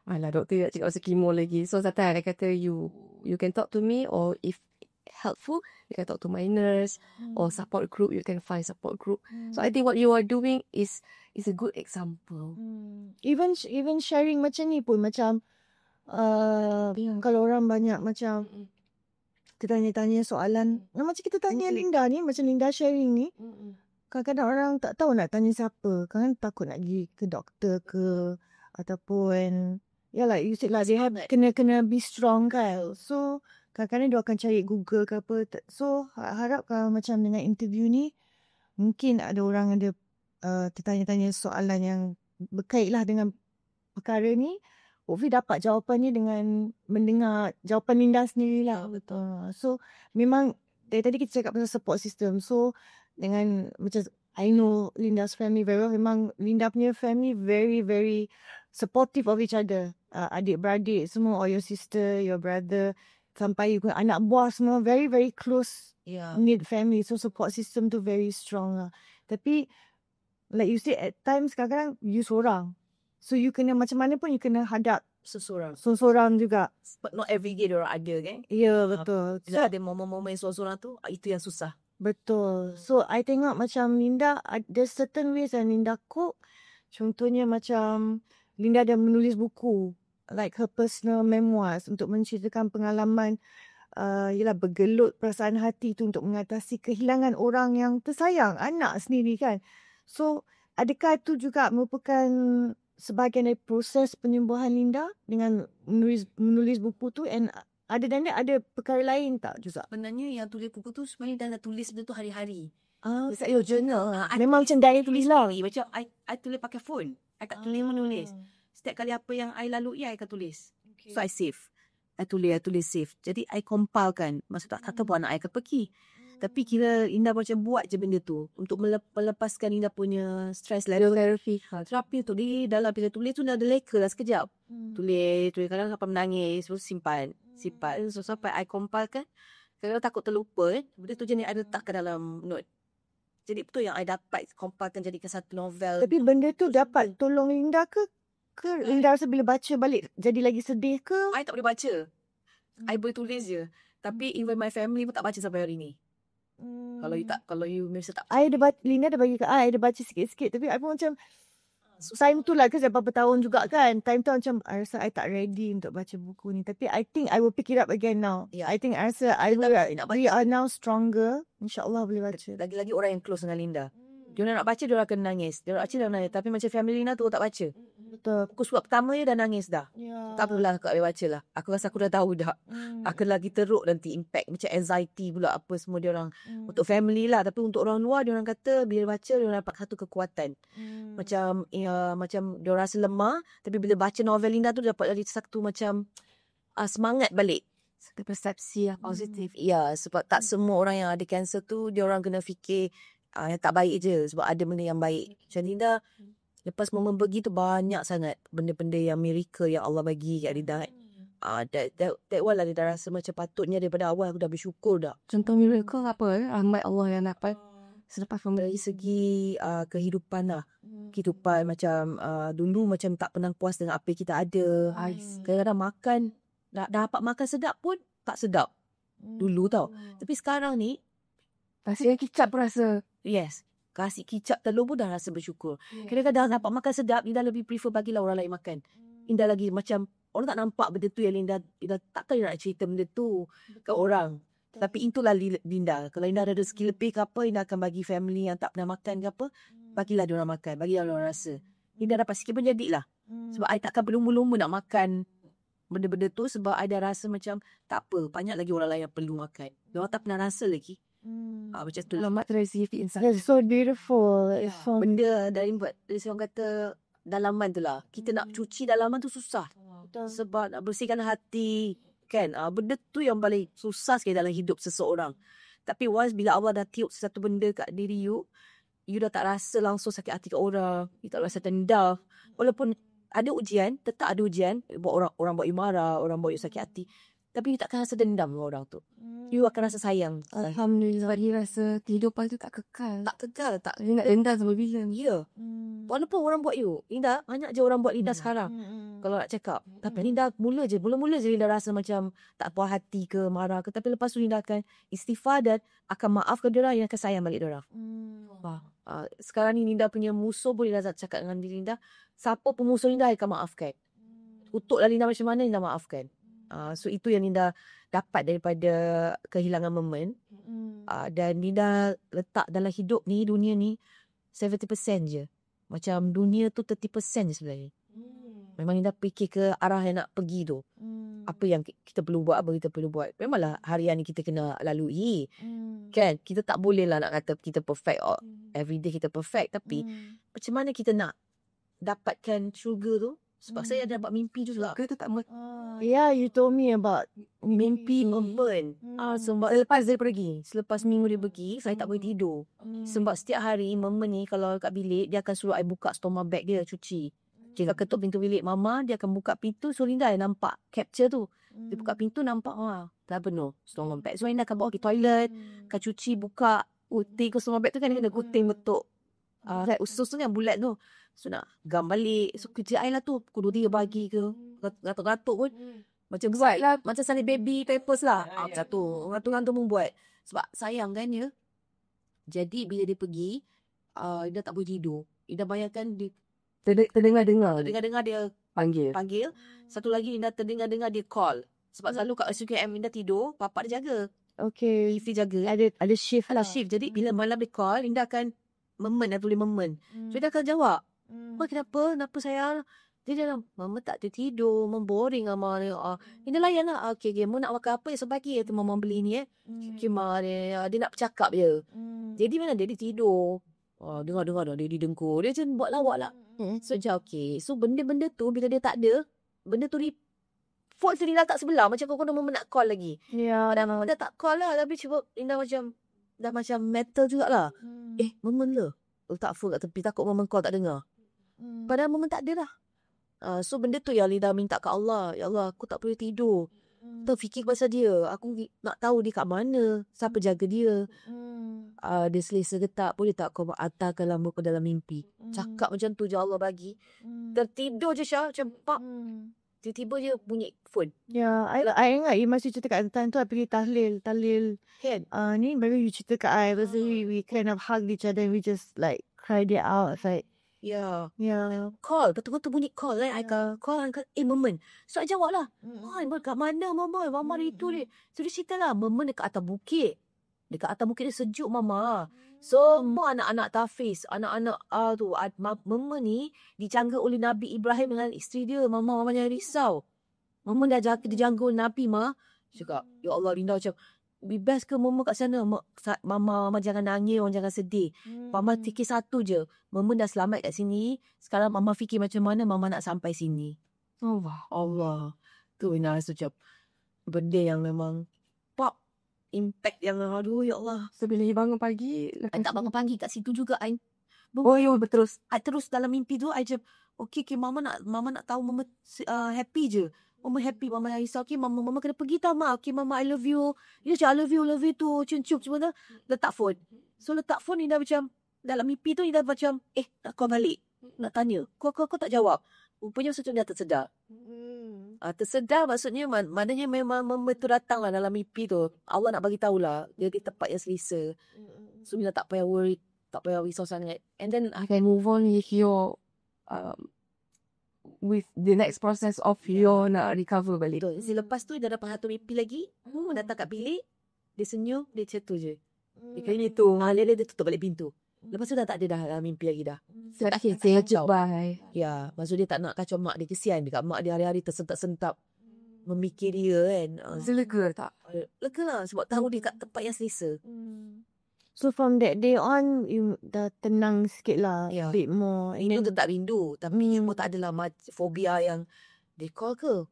alah doktor nak cakap pasal chemo lagi. So sometimes I kata you can talk to me, or if helpful you can talk to my nurse or support group, you can find support group. So I think what you are doing is a good example. Even sharing macam ni pun macam kalau orang banyak macam kita tanya soalan, macam kita tanya Linda ni, macam Linda sharing ni, kadang-kadang orang tak tahu nak tanya siapa. Kadang takut nak pergi ke doktor ke, ataupun like you said lah, they have kena be strong kan. So kadang-kadang dia akan cari Google ke apa. So harap kalau macam dengan interview ni, mungkin ada orang ada tertanya-tanya soalan yang berkait lah dengan perkara ni. Hopefully dapat jawapannya dengan mendengar jawapan Linda sendiri lah. Betul. So memang dari tadi kita cakap pasal support system. So dengan macam I know Linda's family very well. Memang Linda punya family very very supportive of each other. Adik-beradik semua, or your sister, your brother, sampai anak buah semua very very close knit family. So support system tu very strong lah. Tapi like you say, at times kadang-kadang you seorang. So you kena macam mana pun you kena hadap seorang juga. But not every day diorang ada kan. Ya, betul. So ada momen-momen seorang-seorang tu, itu yang susah. Betul. So I tengok macam Linda, there's certain ways yang Linda cope. Contohnya macam Linda ada menulis buku, like her personal memoirs, untuk menceritakan pengalaman bergelut perasaan hati tu untuk mengatasi kehilangan orang yang tersayang, anak sendiri kan. So adakah itu juga merupakan sebahagian dari proses penyembuhan Linda dengan menulis buku tu, and ada dan ada perkara lain tak juga? Sebenarnya yang tulis buku tu sebenarnya dah nak tulis benda tu hari-hari. Saya journal. Memang macam diary tulis lah. Macam I tulis pakai phone. I tak tulis menulis. Setiap kali apa yang I lalui, I akan tulis. Okay. So I save. I tulis save. Jadi I compilekan. Maksud tak tahu anak I akan pergi. Tapi kira Linda macam buat je benda tu untuk melepaskan Linda punya stress level. Terapi tu di dalam bila tulis tu dah ada leka lah sekejap. Tulis kadang sampai menangis, terus simpan. So sampai I compilekan. Kadang takut terlupa benda tu jenis I letakkan dalam note. Jadi betul yang I dapat compilekan jadikan satu novel. Tapi benda tu dapat tolong Linda ke Linda rasa bila baca balik jadi lagi sedih ke? I tak boleh baca. I boleh tulis je. Tapi even my family pun tak baca sampai hari ni. Kalau you mesti tak. Linda ada bagi ke I ada baca sikit-sikit, tapi I pun macam time tu lah, kan berapa tahun juga kan. Time tu macam I rasa I tak ready untuk baca buku ni. Tapi I think I will pick it up again now. I think I rasa we are now stronger. InsyaAllah boleh baca. Lagi-lagi orang yang close dengan Linda. Dia nak baca, dia akan nangis. Dia nak baca, dia nangis. Tapi macam family Linda tu tak baca. Betul. Buku surat pertama je dah nangis dah. Ya. Tak apalah aku boleh baca lah. Aku rasa aku dah tahu dah. Akan lagi teruk nanti impact. Macam anxiety pula apa semua dia orang. Untuk family lah. Tapi untuk orang luar dia orang kata bila baca dia orang dapat satu kekuatan. Macam dia orang rasa lemah. Tapi bila baca novel Linda tu dapat lagi satu macam semangat balik. Satu persepsi yang positif. Ya, sebab tak semua orang yang ada kanser tu dia orang kena fikir yang tak baik je. Sebab ada benda yang baik. Macam Linda lepas momen pergi tu banyak sangat benda-benda yang miracle yang Allah bagi kat Linda. That one lah dia dah rasa macam patutnya daripada awal aku dah bersyukur dah. Contoh miracle apa rahmat Allah yang dapat selepas Dari memberi. segi kehidupan lah. Kehidupan macam dulu macam tak pernah puas dengan apa yang kita ada. Kadang-kadang makan dah dapat makan sedap pun tak sedap. Dulu tau. Tapi sekarang ni Nasi yang kicap pun rasa. yes, kasih kicap telur pun dah rasa bersyukur. Kadang-kadang dapat makan sedap, Linda lebih prefer bagilah orang lain makan. Linda lagi macam orang tak nampak benda tu yang Linda takkan Linda nak cerita benda tu ke orang. Tapi itulah Linda. Kalau Linda ada rezeki lebih ke apa, Linda akan bagi family yang tak pernah makan ke apa, bagilah dia orang makan, bagilah dia orang rasa. Linda dapat sikit pun jadilah. Sebab I takkan berlumba-lumba nak makan benda-benda tu sebab I dah rasa macam tak apa, banyak lagi orang lain yang perlu makan. Dia orang tak pernah rasa lagi. Macam tu. Selamat dari segi insan. That's so beautiful. It's so Benda dari orang kata dalaman tu lah. Kita nak cuci dalaman tu susah. Sebab nak bersihkan hati. Kan? Benda tu yang paling susah sekali dalam hidup seseorang. Tapi once bila Allah dah tiup sesuatu benda kat diri you dah tak rasa langsung sakit hati kat orang. You tak rasa dendam. Walaupun ada ujian, tetap ada ujian. Orang buat you marah, orang buat you sakit hati. Tapi you takkan rasa dendam dengan orang tu. You akan rasa sayang. Alhamdulillah dia rasa kehidupan tu tak kekal. Tak kekal, tak. Dia nak dendam sama bila. Ya. Walaupun orang buat you. Linda, banyak je orang buat Linda sekarang. Kalau nak cakap. Tapi Linda mula je Linda rasa macam tak puas hati ke, marah ke. Tapi lepas tu Linda akan istighfar dan akan maafkan dia orang yang akan sayang balik dia orang. Sekarang ni Linda punya musuh pun Linda cakap dengan diri Linda. Siapa pun musuh Linda akan maafkan. Kutuklah Linda macam mana Linda maafkan. So itu yang Linda dapat daripada kehilangan momen. Dan Linda letak dalam hidup ni, dunia ni 70% je. Macam dunia tu 30% je sebenarnya. Memang Linda fikir ke arah yang nak pergi tu. Apa yang kita perlu buat, apa kita perlu buat. Memanglah harian ni kita kena lalui. Kan? Kita tak boleh lah nak kata kita perfect. Everyday kita perfect. Tapi macam mana kita nak dapatkan syurga tu? Sebab saya ada dapat mimpi juga. Ke tu tak Yeah, you told me about Mimpi momen. Sebab lepas dia pergi. Selepas minggu dia pergi, saya tak boleh tidur. Sebab setiap hari momen ni kalau kat bilik, dia akan suruh I buka stoma bag dia, cuci. Dia ketuk pintu bilik mama, dia akan buka pintu. So Linda nampak capture tu. Dia buka pintu nampak, dah penuh stoma bag. So Linda akan bawa pergi toilet, akan cuci, buka. Gunting ke stoma bag tu kan, dia kena gunting betul. Usus tu kan bulat tu. So nak gam balik. So kerja I lah tu pukul 2-3 pagi ke. Gatuk-gatuk pun. Macam buat lah. Macam salin baby pampers lah. Macam tu. Gantung-gantung pun buat. Sebab sayang kan dia. Jadi bila dia pergi, dia tak boleh tidur. Dia bayangkan dia terdengar dia panggil. Satu lagi dia terdengar dia call. Sebab selalu kat SUKM Linda tidur, papa dia jaga. Okay. Ifli jaga. Ada shift lah. Shift. Jadi bila malam dia call, Linda akan tulis memen. So dia akan jawab. Kenapa sayang? Dia dalam, mama tak tidur, memboring sama dia. Ini layan lah. Okay, mau nak makan apa ya sebagi tu mama beli ni Okay, dia nak bercakap je. Jadi mana dia tidur. Dengar dah dia didengkur. Dia macam buat lawak lah. So macam okay. So benda-benda tu bila dia tak ada, benda tu phone tu Linda tak sebelah. Macam kau mama nak call lagi. Ya. Dan Linda tak call lah. Tapi cuba Linda macam dah macam metal jugalah. Mama lah. Letak phone kat tepi. Takut mama call tak dengar. Padahal mama tak ada lah. So benda tu yang Linda minta kat Allah. Ya Allah, aku tak boleh tidur. Terfikir pasal dia. Aku nak tahu dia kat mana. Siapa jaga dia. Dia selesa ke tak. Boleh tak kau hantarkan lamba ke dalam mimpi. Cakap macam tu je Allah bagi. Tertidur je Syah. Macam pak. Tiba-tiba je bunyi phone. Ya, I ingat you masih cerita kat time tu I pergi tahlil. Kan? Ni baru you cerita kat I. Lepas tu we kind of hug each other and we just like cried it out. It's like, Ya. yeah. Call. Betul-betul bunyi call kan. I call. Momen. So I jawab lah. Kat mana mama? Mama hari tu dia. So dia cerita lah. Mama dekat atas bukit. Dekat atas bukit dia sejuk mama. Semua anak-anak Tafiz, anak-anak tu, mama ni dijangka oleh Nabi Ibrahim dengan isteri dia. Mama jangan risau. Mama dah dijangka oleh Nabi, Ma. Cakap, ya Allah, Linda macam, best ke mama kat sana? Mama jangan nangis, orang jangan sedih. Mama fikir satu je. Mama dah selamat kat sini. Sekarang mama fikir macam mana mama nak sampai sini. Allah. Tu Ina rasa macam benda yang memang pop. Impact yang aduh ya Allah. So bila you bangun pagi, I tak bangun pagi kat situ juga. betul. I terus dalam mimpi tu I macam okay, mama nak tahu mama happy je. Mama happy, mama risau. Okay, mama kena pergi tau, mak. Okay, mama, I love you. Dia cakap, I love you tu. Cium-cium semua tu. Letak phone. So, letak phone ni dah macam, dalam mimpi tu ni dah macam, nak call balik. Nak tanya. Kau tak jawab. Rupanya maksudnya dah tersedar. Tersedar maksudnya, maknanya memang mama tu datang lah dalam mimpi tu. Allah nak bagi tahulah. Dia di tempat yang selesa. So, Mina tak payah worry. Tak payah risau sangat. And then, I can move on with your with the next process of your nak recover balik. betul. Lepas tu, dah dapat satu mimpi lagi. Datang kat bilik. Dia senyum. Dia macam tu je. Dia kena tu. Dia tutup balik pintu. Lepas tu dah tak ada dah dalam mimpi lagi dah. Okay, say goodbye. Ya, maksud dia tak nak kacau mak dia. Kesian dekat mak dia hari-hari tersentak-sentak. Memikir dia kan. Lega tak? Lega lah. Sebab tahu dia kat tempat yang selesa. So from that day on, you dah tenang sikit lah. Ya. A bit more. And Rindu then, tetap rindu. Tapi semua tak adalah fobia yang dia call ke.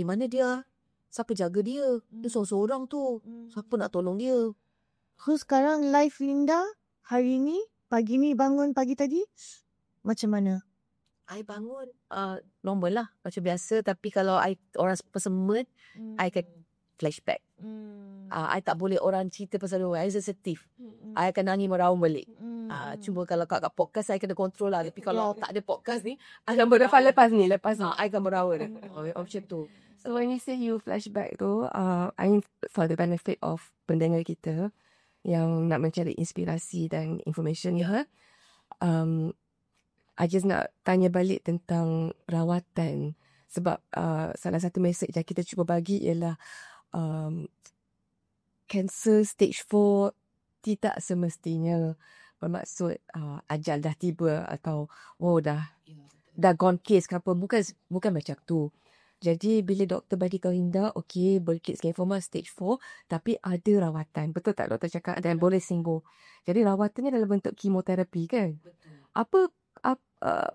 Mana dia? Siapa jaga dia? Dia seorang-seorang tu. Siapa nak tolong dia? so sekarang life Linda hari ni, pagi ni bangun pagi tadi, macam mana? I bangun normal lah. Macam biasa. Tapi kalau orang semut, I akan flashback. I tak boleh orang cerita pasal dia. I sensitif. I akan nangis meraung balik. Cuma kalau kat podcast, I kena control lah. Tapi kalau tak ada podcast ni, I akan meraung. Lepas ni. I akan meraung. Macam tu. So when you say you flashback tu, I mean for the benefit of pendengar kita yang nak mencari inspirasi dan information ya, I just nak tanya balik tentang rawatan. Sebab salah satu message yang kita cuba bagi ialah cancer stage 4 tidak semestinya bermaksud ajal dah tiba atau dah gone case ke apa. Bukan macam tu. Jadi bila doktor bagi tahu Linda, okay, burkitt lymphoma stage 4, tapi ada rawatan. Betul tak doktor cakap? Dan boleh sembuh. Jadi rawatannya dalam bentuk kemoterapi kan? Apa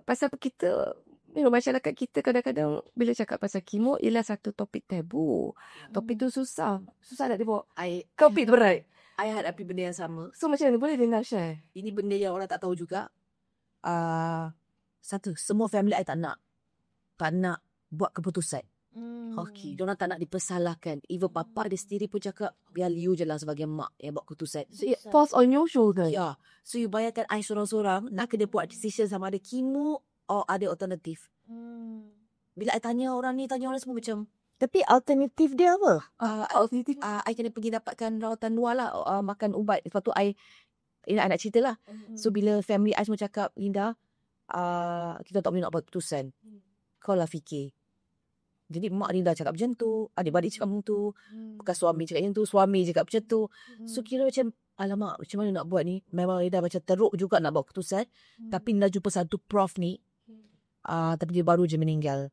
pasal kita, masyarakat kita kadang-kadang bila cakap pasal kemo ialah satu topik tabu. Topik tu susah nak dibawa. Topik tu berat. I hadapi benda yang sama. So macam mana boleh Linda share? Ini benda yang orang tak tahu juga. Satu, semua family I tak nak buat keputusan. Okay, diorang tak nak dipersalahkan. Even papa dia sendiri pun cakap, biar you je lah sebagai mak yang buat keputusan. So it falls on your shoulder. Ya. So you bayangkan I seorang-seorang nak kena buat decision sama ada chemo or ada alternatif. Bila I tanya orang semua macam, Tapi alternatif dia apa? Alternatif. I kena pergi dapatkan rawatan luar lah, makan ubat. Lepas tu I nak cerita lah. So bila family I semua cakap, Linda, kita tak boleh nak buat keputusan. Kau lah fikir. Jadi mak Linda cakap macam tu, adik-adik cakap macam tu, bukan suami cakap macam tu, suami cakap macam tu. So kira macam, alamak, macam mana nak buat ni? Memang Linda macam teruk juga nak buat keputusan. Tapi Linda jumpa satu prof ni, tapi dia baru je meninggal.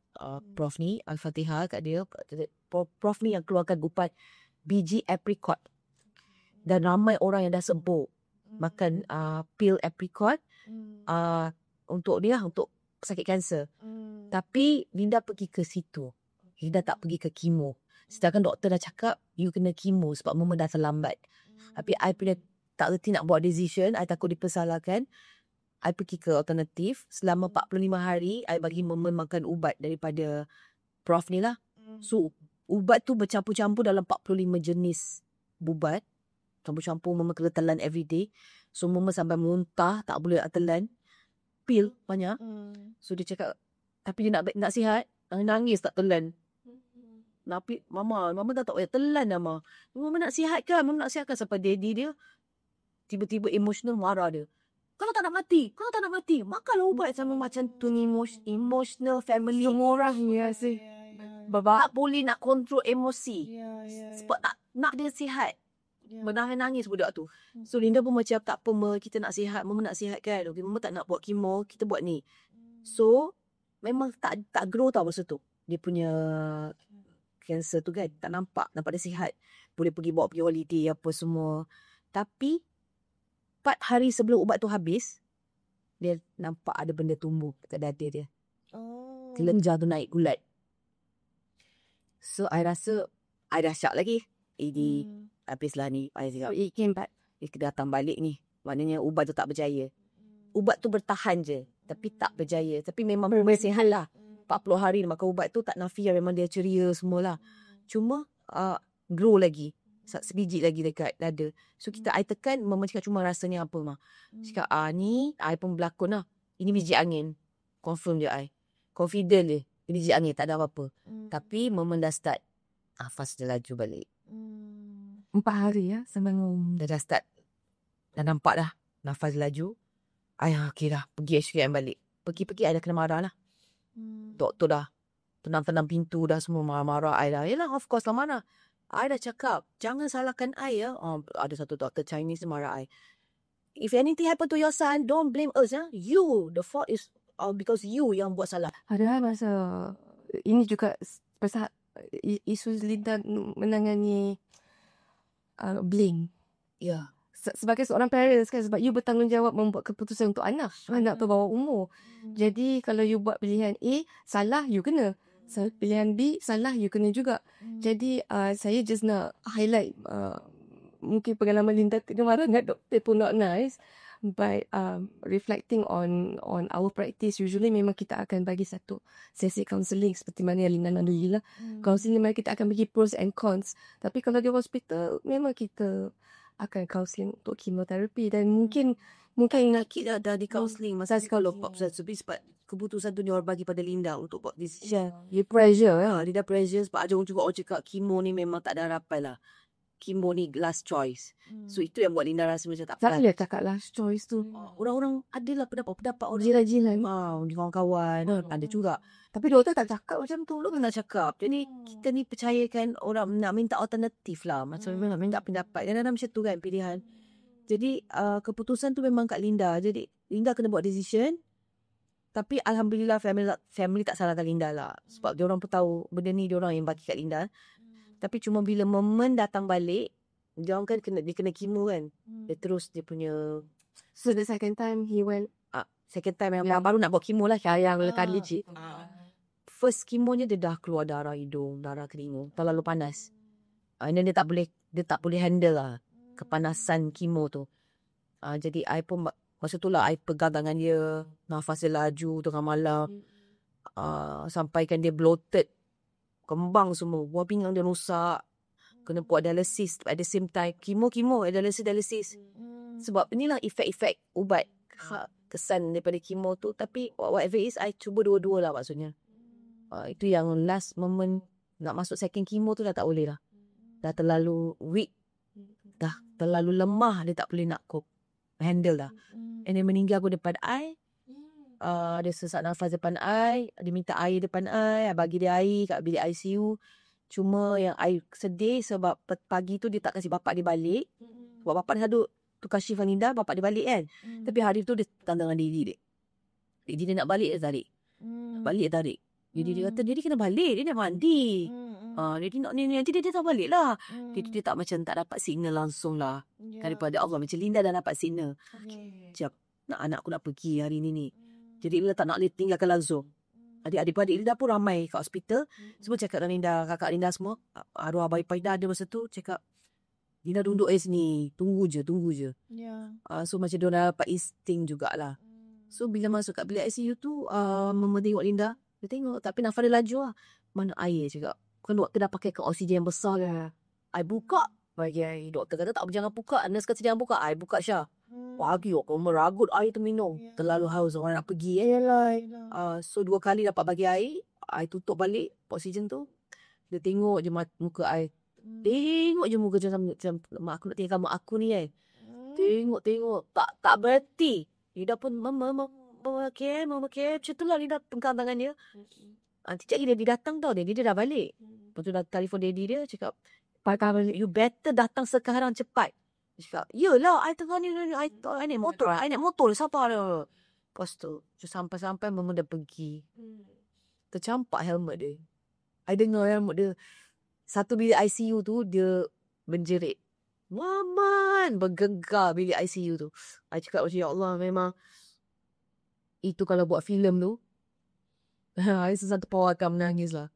Prof ni, Al-Fatihah kat dia. Prof ni yang keluarkan ubat biji apricot. Dan ramai orang yang dah sembuh makan pil apricot untuk dia, untuk sakit kanser. Tapi Linda pergi ke situ. Linda tak pergi ke kemo. Sedangkan doktor dah cakap, you kena kemo sebab mama dah terlambat. Tapi I tak reti nak buat decision. I takut dipersalahkan. I pergi ke alternatif. Selama 45 hari, I bagi mama makan ubat daripada prof ni lah. So, ubat tu bercampur-campur dalam 45 jenis ubat. Campur-campur, mama kena telan everyday. So, mama sampai muntah, tak boleh telan. Pil banyak. So, dia cakap, tapi dia nak sihat, nangis tak telan. Tapi mama dah tak payah telan dah, mama nak sihatkan. Sampai daddy dia tiba-tiba emotional marah dia. Kau tak nak mati. Makanlah ubat. Sama macam tu ni, emotional family. Semua orang sih. Tak boleh nak kontrol emosi. Sebab nak dia sihat. Menahan nangis budak tu. So Linda pun macam tak apa, kita nak sihat, mama nak sihat kan. Okay, mama tak nak buat kemo, kita buat ni. So memang tak grow tau masa tu. Dia punya cancer tu kan tak nampak dia sihat. Boleh bawa pergi holiday apa semua. Tapi 4 hari sebelum ubat tu habis, dia nampak ada benda tumbuh kat dada dia. Kelenjar tu naik gulat. So I rasa I dah syak lagi. Ini habislah ni. I cakap It came back. dia datang balik ni. Maknanya ubat tu tak berjaya. Ubat tu bertahan je. Tapi tak berjaya. Tapi memang bersihan lah. 40 hari dia makan ubat tu tak nafi. Memang dia ceria semualah. Cuma grow lagi. Sebiji lagi dekat dada. So I tekan. Mama cakap cuma rasanya apa mah. Cakap ni I pun berlakon lah. Ini biji angin. Confirm je I. Confident je. Ini biji angin tak ada apa-apa. Tapi mama dah start. Nafas dia laju balik. 4 hari ya sebelum. Dah start. Dah nampak dah. Nafas laju. Okay dah. Pergi SPM balik. Pergi-pergi I dah kena marah lah. Doktor dah. Tenang-tenang pintu dah semua marah-marah I dah. Yelah of course lah marah. I dah cakap. Jangan salahkan I ya. Ada satu doktor Chinese marah I. If anything happen to your son, don't blame us. You. The fault is because you yang buat salah. Padahal masa ini juga pasal isu Linda menangani bling. Ya. Sebagai seorang parents kan, sebab you bertanggungjawab membuat keputusan untuk anak tu bawah umur. Jadi kalau you buat pilihan A salah, you kena. Pilihan B salah, you kena juga. Jadi saya just nak highlight mungkin pengalaman Linda kena marah dengan doktor pun not nice. But reflecting on our practice, usually memang kita akan bagi satu sesi counselling seperti mana yang Linda lalui lah. Counselling memang kita akan bagi pros and cons. Tapi kalau di hospital, memang kita akan counselling untuk chemoterapi. Dan mungkin Sakit dah di counselling. Masa kalau sebab keputusan tu dia orang bagi pada Linda untuk buat decision. you pressure ya. Dia dah pressure sebab ada orang juga orang cakap chemo ni memang tak ada harapan lah. Chemo ni last choice. So itu yang buat Linda rasa macam tak Tak apa. boleh cakap last choice tu. Orang-orang adalah pendapat orang. Jiran-jiran. Kawan-kawan ada juga. Tapi doktor tak cakap macam tu. Lu nak cakap. Jadi kita ni percayakan orang nak minta alternatif lah. Macam memang nak minta pendapat. Dan ada macam tu kan pilihan. Jadi keputusan tu memang kat Linda. Jadi Linda kena buat decision. Tapi Alhamdulillah family tak salahkan Linda lah. Sebab diorang pun tahu benda ni diorang yang bagi kat Linda. Tapi cuma bila momen datang balik, dia orang kan dia kena chemo kan. Dia terus dia punya. So the second time he went. Second time yang baru nak buat chemo lah. Yang kali cik. First chemonya dia dah keluar darah hidung, darah telinga. Terlalu panas. And then dia tak boleh handle lah kepanasan chemo tu. Jadi I pun masa tu lah I pegang tangan dia. Nafas dia laju tengah malam. Sampaikan dia bloated. Kembang semua. Buah pinggang dia rosak. Kena buat dialisis at the same time. Chemo, dialisis. Sebab inilah efek-efek ubat. Kesan daripada chemo tu. Tapi whatever is, I cuba dua-dua lah maksudnya. Itu yang last moment. Nak masuk second chemo tu dah tak boleh lah. Dah terlalu weak. Dah terlalu lemah. Dia tak boleh nak cope. Handle dah. And then meninggal pun depan I. Dia sesak nafas depan I. Dia minta air depan I. Bagi dia air kat bilik ICU. Cuma yang I sedih sebab pagi tu dia tak kasi bapak dia balik. Sebab bapak dia selalu tukar shift Linda, bapak dia balik kan. Tapi hari tu dia tantangan diri dia. Jadi dia nak balik dia tarik. Balik tarik. Jadi dia kata dia kena balik. Dia nak mandi. Dia nak ni nanti dia tak balik lah. Dia tak macam tak dapat signal langsung lah. Daripada Allah. Macam Linda dah dapat signal. Macam nak anak aku nak pergi hari ni. Jadi Linda tak nak tinggalkan langsung. Adik-adik Linda pun ramai kat hospital. Semua cakap dengan Linda, kakak Linda semua. Arwah Abang Ipah Linda ada masa tu cakap, Linda duduk sini. Tunggu je. So macam dia dah dapat insting jugalah. So bila masuk kat bilik ICU tu, mama tengok Linda. Dia tengok tapi nafas dia laju lah. Mana air cakap. Kan doktor dah pakai oksigen yang besar lah. I buka. Bagi air. Doktor kata tak jangan buka. Nurse kata jangan buka. I buka Syah. Pagi kau meragut air tu minum. Terlalu haus orang nak pergi. So 2 kali dapat bagi air. I tutup balik oksigen tu. Dia tengok je muka I. Tengok je muka macam mak aku nak tinggalkan mak aku ni kan. Tengok. Tak berhenti. Dia pun mama care. Macam tu lah Linda pegang tangan dia. Nanti cakap dia datang tau. Dia dah balik. Lepas tu dah telefon daddy dia cakap, You better datang sekarang cepat. Dia cakap, yelah, I tengah ni, I naik motor, sabar dia. Lepas tu, sampai-sampai mama dah pergi. Tercampak helmet dia. I dengar helmet dia. Satu bilik ICU tu, dia menjerit. Maman! Bergegar bilik ICU tu. I cakap macam, ya Allah, memang itu kalau buat filem tu, I satu power akan menangis lah.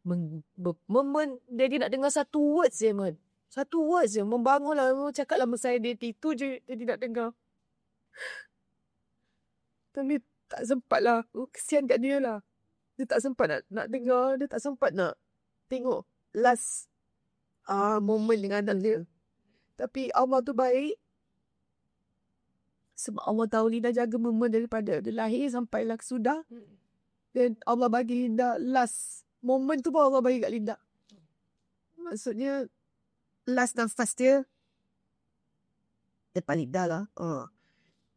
Dia nak dengar satu words je, man. Satu words je. Membangun lah. Cakap lah saya dia. Itu je dia tidak dengar. Tapi tak sempat lah. Kesian kat dia lah. Dia tak sempat nak dengar. Dia tak sempat nak tengok last moment dengan anak dia. Tapi Allah tu baik. Sebab Allah tahu Linda jaga Mama daripada dia lahir sampailah sudah. Dan Allah bagi Linda last moment tu pun Allah bagi kat Linda. Maksudnya last nafas dia depan Linda lah.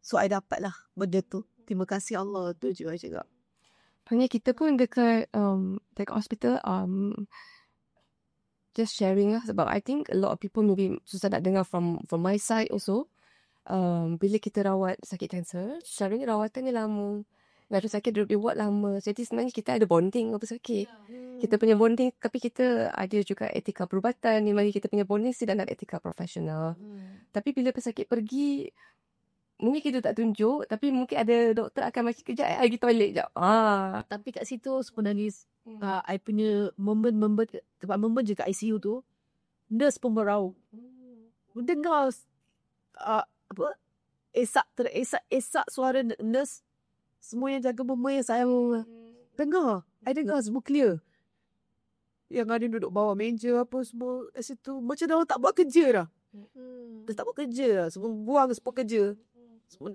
So I dapat lah benda tu. Terima kasih Allah tu je I cakap. Sebenarnya kita pun dekat hospital just sharing lah, sebab I think a lot of people maybe susah nak dengar from my side also. Bila kita rawat sakit kanser, selalunya rawatannya lama. Baru sakit duduk di ward lama. Jadi sebenarnya kita ada bonding apa sakit. Kita punya bonding, tapi kita ada juga etika perubatan. Ni bagi kita punya bonding sedang ada etika profesional. Tapi bila pesakit pergi, mungkin kita tak tunjuk, tapi mungkin ada doktor akan macam kejap, I pergi toilet sekejap. Tapi kat situ sebenarnya I punya moment tempat moment je kat ICU tu, nurse pun berau. Dengar esak suara nurse. Semua yang jaga Mama yang sayang Mama. Dengar. I dengar semua clear. Yang ada duduk bawah meja apa semua kat situ. Macam dah tak buat kerja dah. Dah tak buat kerja dah. Semua buang semua kerja.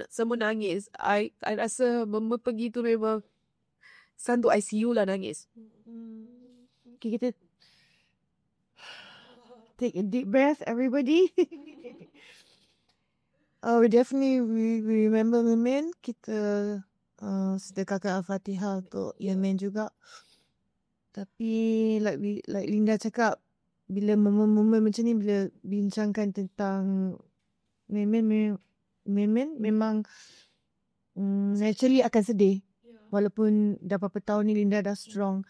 Semua nangis. I rasa Mama pergi tu memang sanduk ICU lah nangis. Okay, kita take a deep breath, everybody. We definitely we remember Mimin. Kita sedekahkan Al-Fatihah untuk Yamin juga. Tapi like Linda cakap, bila momen macam ni, bila bincangkan tentang Mimin memang naturally akan sedih. Walaupun dah berapa tahun ni Linda dah strong.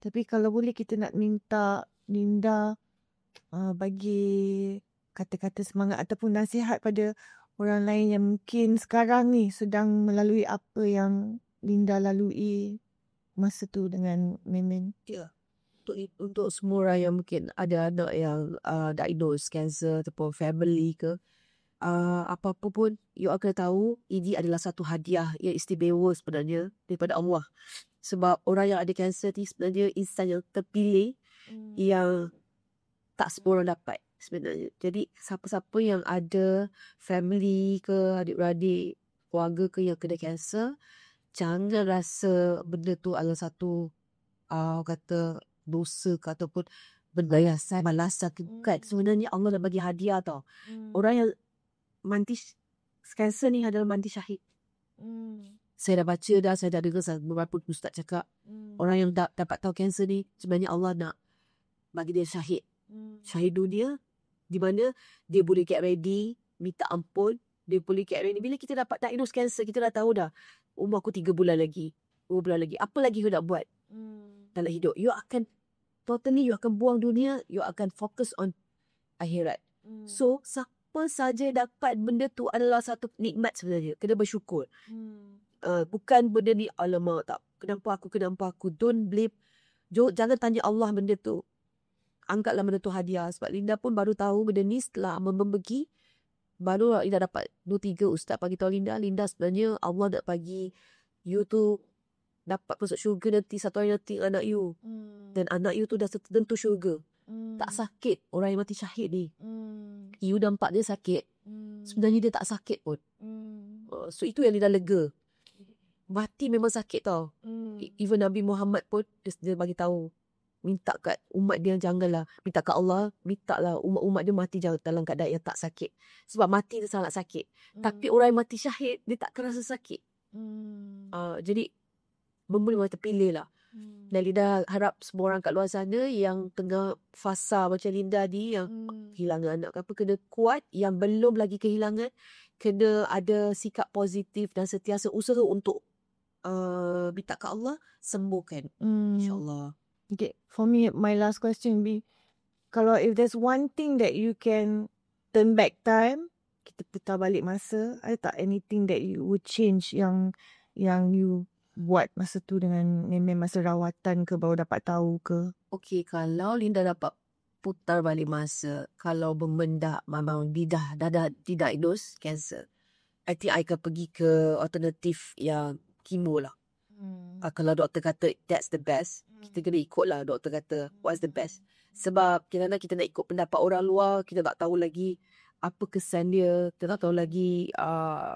Tapi kalau boleh kita nak minta Linda bagi kata-kata semangat ataupun nasihat pada orang lain yang mungkin sekarang ni sedang melalui apa yang Linda lalui masa tu dengan Mimin. Ya. Untuk semua orang yang mungkin ada anak yang diagnose cancer ataupun family ke, apa-apa pun, you akan tahu ini adalah satu hadiah yang istimewa sebenarnya daripada Allah. Sebab orang yang ada kanser ni sebenarnya insan yang terpilih yang tak semua orang dapat sebenarnya. Jadi siapa-siapa yang ada family ke, adik-beradik, keluarga ke yang kena kanser, jangan rasa benda tu adalah satu kata dosa ke ataupun benda yang saya malasan ke. Bukan. Sebenarnya Allah dah bagi hadiah tau. Orang yang mati kanser ni adalah mati syahid. Saya dah baca dah, saya dah dengar beberapa ustaz cakap, orang yang dapat tahu kanser ni sebenarnya Allah nak bagi dia syahid. Syahid dunia, di mana dia boleh get ready, minta ampun, dia boleh get ready. Bila kita dapat diagnose cancer, kita dah tahu dah, umur aku 3 bulan lagi, 2 bulan lagi, apa lagi you nak buat dalam hidup. You akan totally, you akan buang dunia, you akan fokus on akhirat. So siapa saja dapat benda tu adalah satu nikmat sebenarnya. Kena bersyukur. Bukan benda ni alamak tak, kenapa aku, don't blame. Jangan tanya Allah benda tu. Anggaplah benda tu hadiah. Sebab Linda pun baru tahu benda ni setelah membagi. Baru Linda dapat 2-3 ustaz bagi tahu Linda sebenarnya Allah nak bagi you tu dapat masuk syurga nanti, satu hari nanti anak you. Dan anak you tu dah tentu syurga. Tak sakit orang yang mati syahid ni. You nampak dia sakit. Sebenarnya dia tak sakit pun. So itu yang Linda lega. Mati memang sakit tau. Even Nabi Muhammad pun dia bagi tahu, minta kat umat dia, janganlah minta kat Allah, minta lah umat dia mati dalam keadaan yang tak sakit. Sebab mati dia sangat sakit. Tapi orang yang mati syahid, dia tak rasa sakit. Jadi memang terpilih lah. Dan Linda harap semua orang kat luar sana yang tengah fasa macam Linda ni, yang kehilangan anak ke apa, kena kuat. Yang belum lagi kehilangan, kena ada sikap positif dan sentiasa usaha untuk minta ke Allah sembuhkan. InsyaAllah. Okay, for me, my last question be, kalau if there's one thing that you can turn back time, kita putar balik masa, ada tak anything that you would change yang you buat masa tu dengan masa rawatan ke, baru dapat tahu ke? Okay, kalau Linda dapat putar balik masa, kalau benda memang dah didiagnose cancer, I think I akan pergi ke alternatif yang chemo lah. Kalau doktor kata that's the best, kita kena ikut lah doktor kata what's the best. Sebab kadang-kadang kita nak ikut pendapat orang luar, kita tak tahu lagi apa kesan dia, kita tak tahu lagi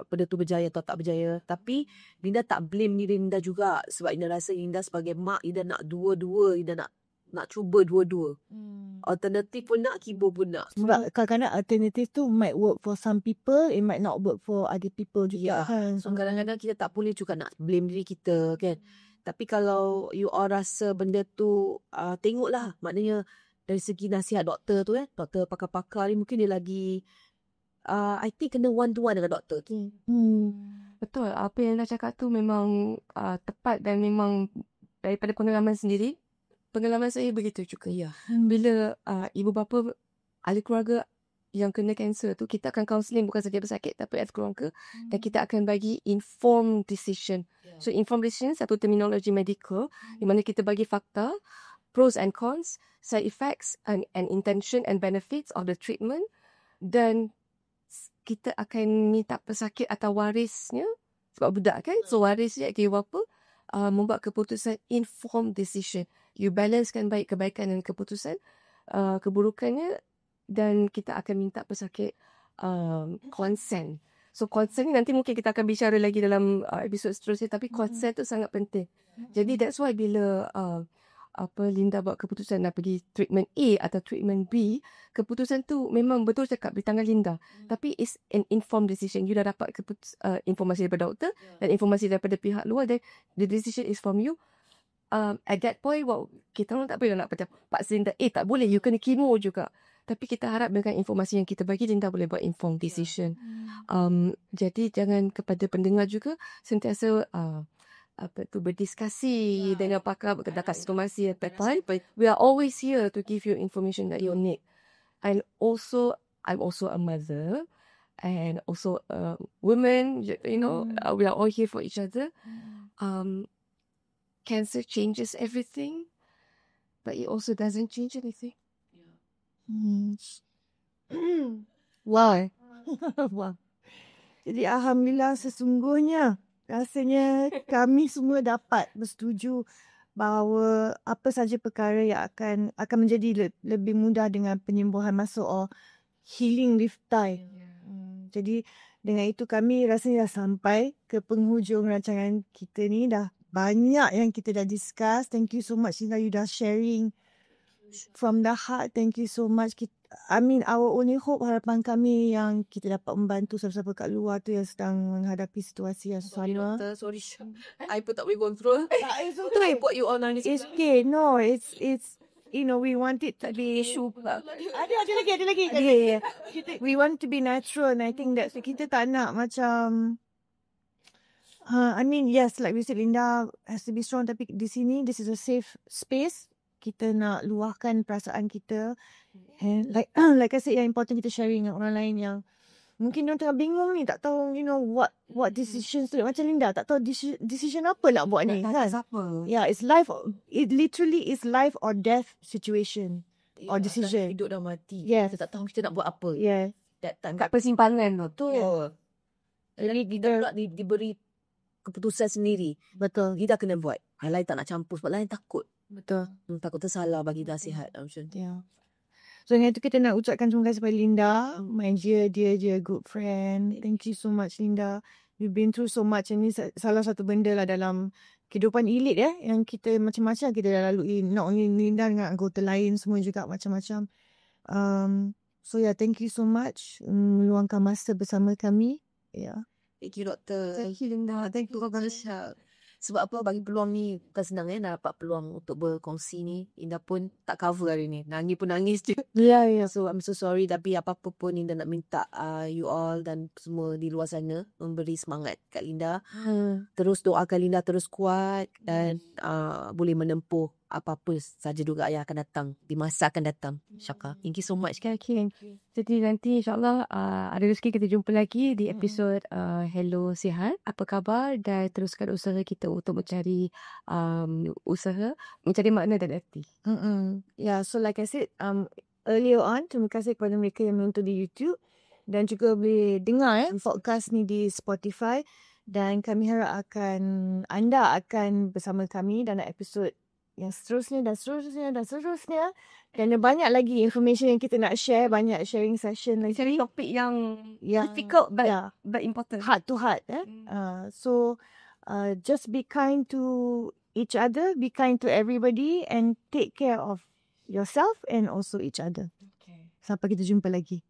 benda tu berjaya atau tak berjaya. Tapi Linda tak blame diri Linda juga, sebab Linda rasa Linda sebagai mak, Linda nak dua-dua, Linda nak cuba dua-dua. Alternatif pun nak, chemo pun nak. Sebab kadang-kadang alternatif tu might work for some people, it might not work for other people juga kan. So kadang-kadang kita tak boleh juga nak blame diri kita kan. Tapi kalau you all rasa benda tu, tengoklah, maknanya dari segi nasihat doktor tu kan, doktor pakar-pakar ni mungkin dia lagi I think kena one to one dengan doktor tu. Betul, apa yang dah cakap tu memang tepat dan memang daripada pengalaman sendiri. Pengalaman saya begitu juga. Ya. Bila ibu bapa, ahli keluarga yang kena kanser tu, kita akan counselling bukan saja bersakit tapi ahli keluarga, dan kita akan bagi informed decision. So informed decision satu terminologi medical di mana kita bagi fakta, pros and cons, side effects and intention and benefits of the treatment, dan kita akan minta pesakit atau warisnya, sebab budak kan, so warisnya kira apa, membuat keputusan informed decision. You balancekan baik kebaikan dan keputusan, keburukannya, dan kita akan minta pesakit consent. So consent ni nanti mungkin kita akan bicara lagi dalam episod seterusnya, tapi consent tu sangat penting. Jadi that's why bila Linda buat keputusan nak pergi treatment A atau treatment B, keputusan tu memang betul cakap di tangan Linda. Tapi it's an informed decision. You dah dapat informasi daripada doktor dan informasi daripada pihak luar, dan the decision is from you. At that point, kita orang tak boleh nak paksa Linda, tak boleh, you kena chemo juga. Tapi kita harap dengan informasi yang kita bagi, Linda boleh buat informed decision. Jadi jangan, kepada pendengar juga, sentiasa berdiskusi dengan pakar berkata konfirmasi at that time. We are always here to give you information that you need. And also, I'm also a mother and also a woman. You know, we are all here for each other. Cancer changes everything, but it also doesn't change anything. Wow. Wow. Jadi alhamdulillah, sesungguhnya rasanya kami semua dapat bersetuju bahawa apa saja perkara yang akan menjadi lebih mudah dengan penyembuhan masuk or healing with time. Jadi dengan itu kami rasanya dah sampai ke penghujung rancangan kita ni. Dah banyak yang kita dah discuss. Thank you so much Linda, you dah sharing from the heart. Thank you so much. Our only hope, harapan kami yang kita dapat membantu siapa-siapa kat luar tu yang sedang menghadapi situasi yang sama. Sorry. I pun tak boleh control. Itu I buat you all nangis. It's okay. No, it's you know, we want it to be Issue pula. Ada lagi. Yeah. We want to be natural, and I think that kita tak nak macam yes, like we said, Linda has to be strong, tapi di sini this is a safe space. Kita nak luahkan perasaan kita, and like I said, yang important kita sharing dengan orang lain yang mungkin dia tengah bingung ni, tak tahu what decisions tu, macam Linda tak tahu decision apa nak buat ni kan. Yeah, it literally is life or death situation or decision. Hidup dan mati. Yes. Kita tak tahu kita nak buat apa. Yeah. That time Kat persimpangan tu. Jadi kita pula diberi keputusan sendiri. Betul. Kita kena buat. Hal lain tak nak campur sebab lain takut. Betul. Takut tersalah bagi nasihat macam tu. Yeah. So dengan itu kita nak ucapkan terima kasih kepada Linda, my dear good friend. Thank you so much Linda. You've been through so much, and ini salah satu benda lah dalam kehidupan elit yang kita macam-macam kita dah lalui. Not only Linda, dengan anggota lain semua juga macam-macam. So yeah, thank you so much meluangkan masa bersama kami. Yeah. Thank you doktor. Thank you Linda. Thank you Syah. Sebab apa bagi peluang ni bukan senang nak dapat peluang untuk berkongsi ni. Indah pun tak cover hari ni. Nangis pun nangis je. Ya, ya. So I'm so sorry, tapi apa-apa pun Linda nak minta you all dan semua di luar sana memberi semangat kat Linda. Terus doakan Linda terus kuat dan boleh menempuh apa-apa saja juga yang akan datang di masa akan datang. Syaka, thank you so much kan. Okay. Jadi nanti insyaAllah ada rezeki kita jumpa lagi di episod Hello Sihat. Apa khabar? Dan teruskan usaha kita untuk mencari usaha, mencari makna dan arti. Yeah, so like I said earlier on, terima kasih kepada mereka yang menonton di YouTube dan juga boleh dengar podcast ni di Spotify, dan kami harap anda akan bersama kami dalam episod yang seterusnya dan seterusnya dan seterusnya. Kerana banyak lagi information yang kita nak share, banyak sharing session lagi. Cari topik yang difficult but important. Heart to heart. So just be kind to each other, be kind to everybody, and take care of yourself and also each other. Okay. Sampai kita jumpa lagi.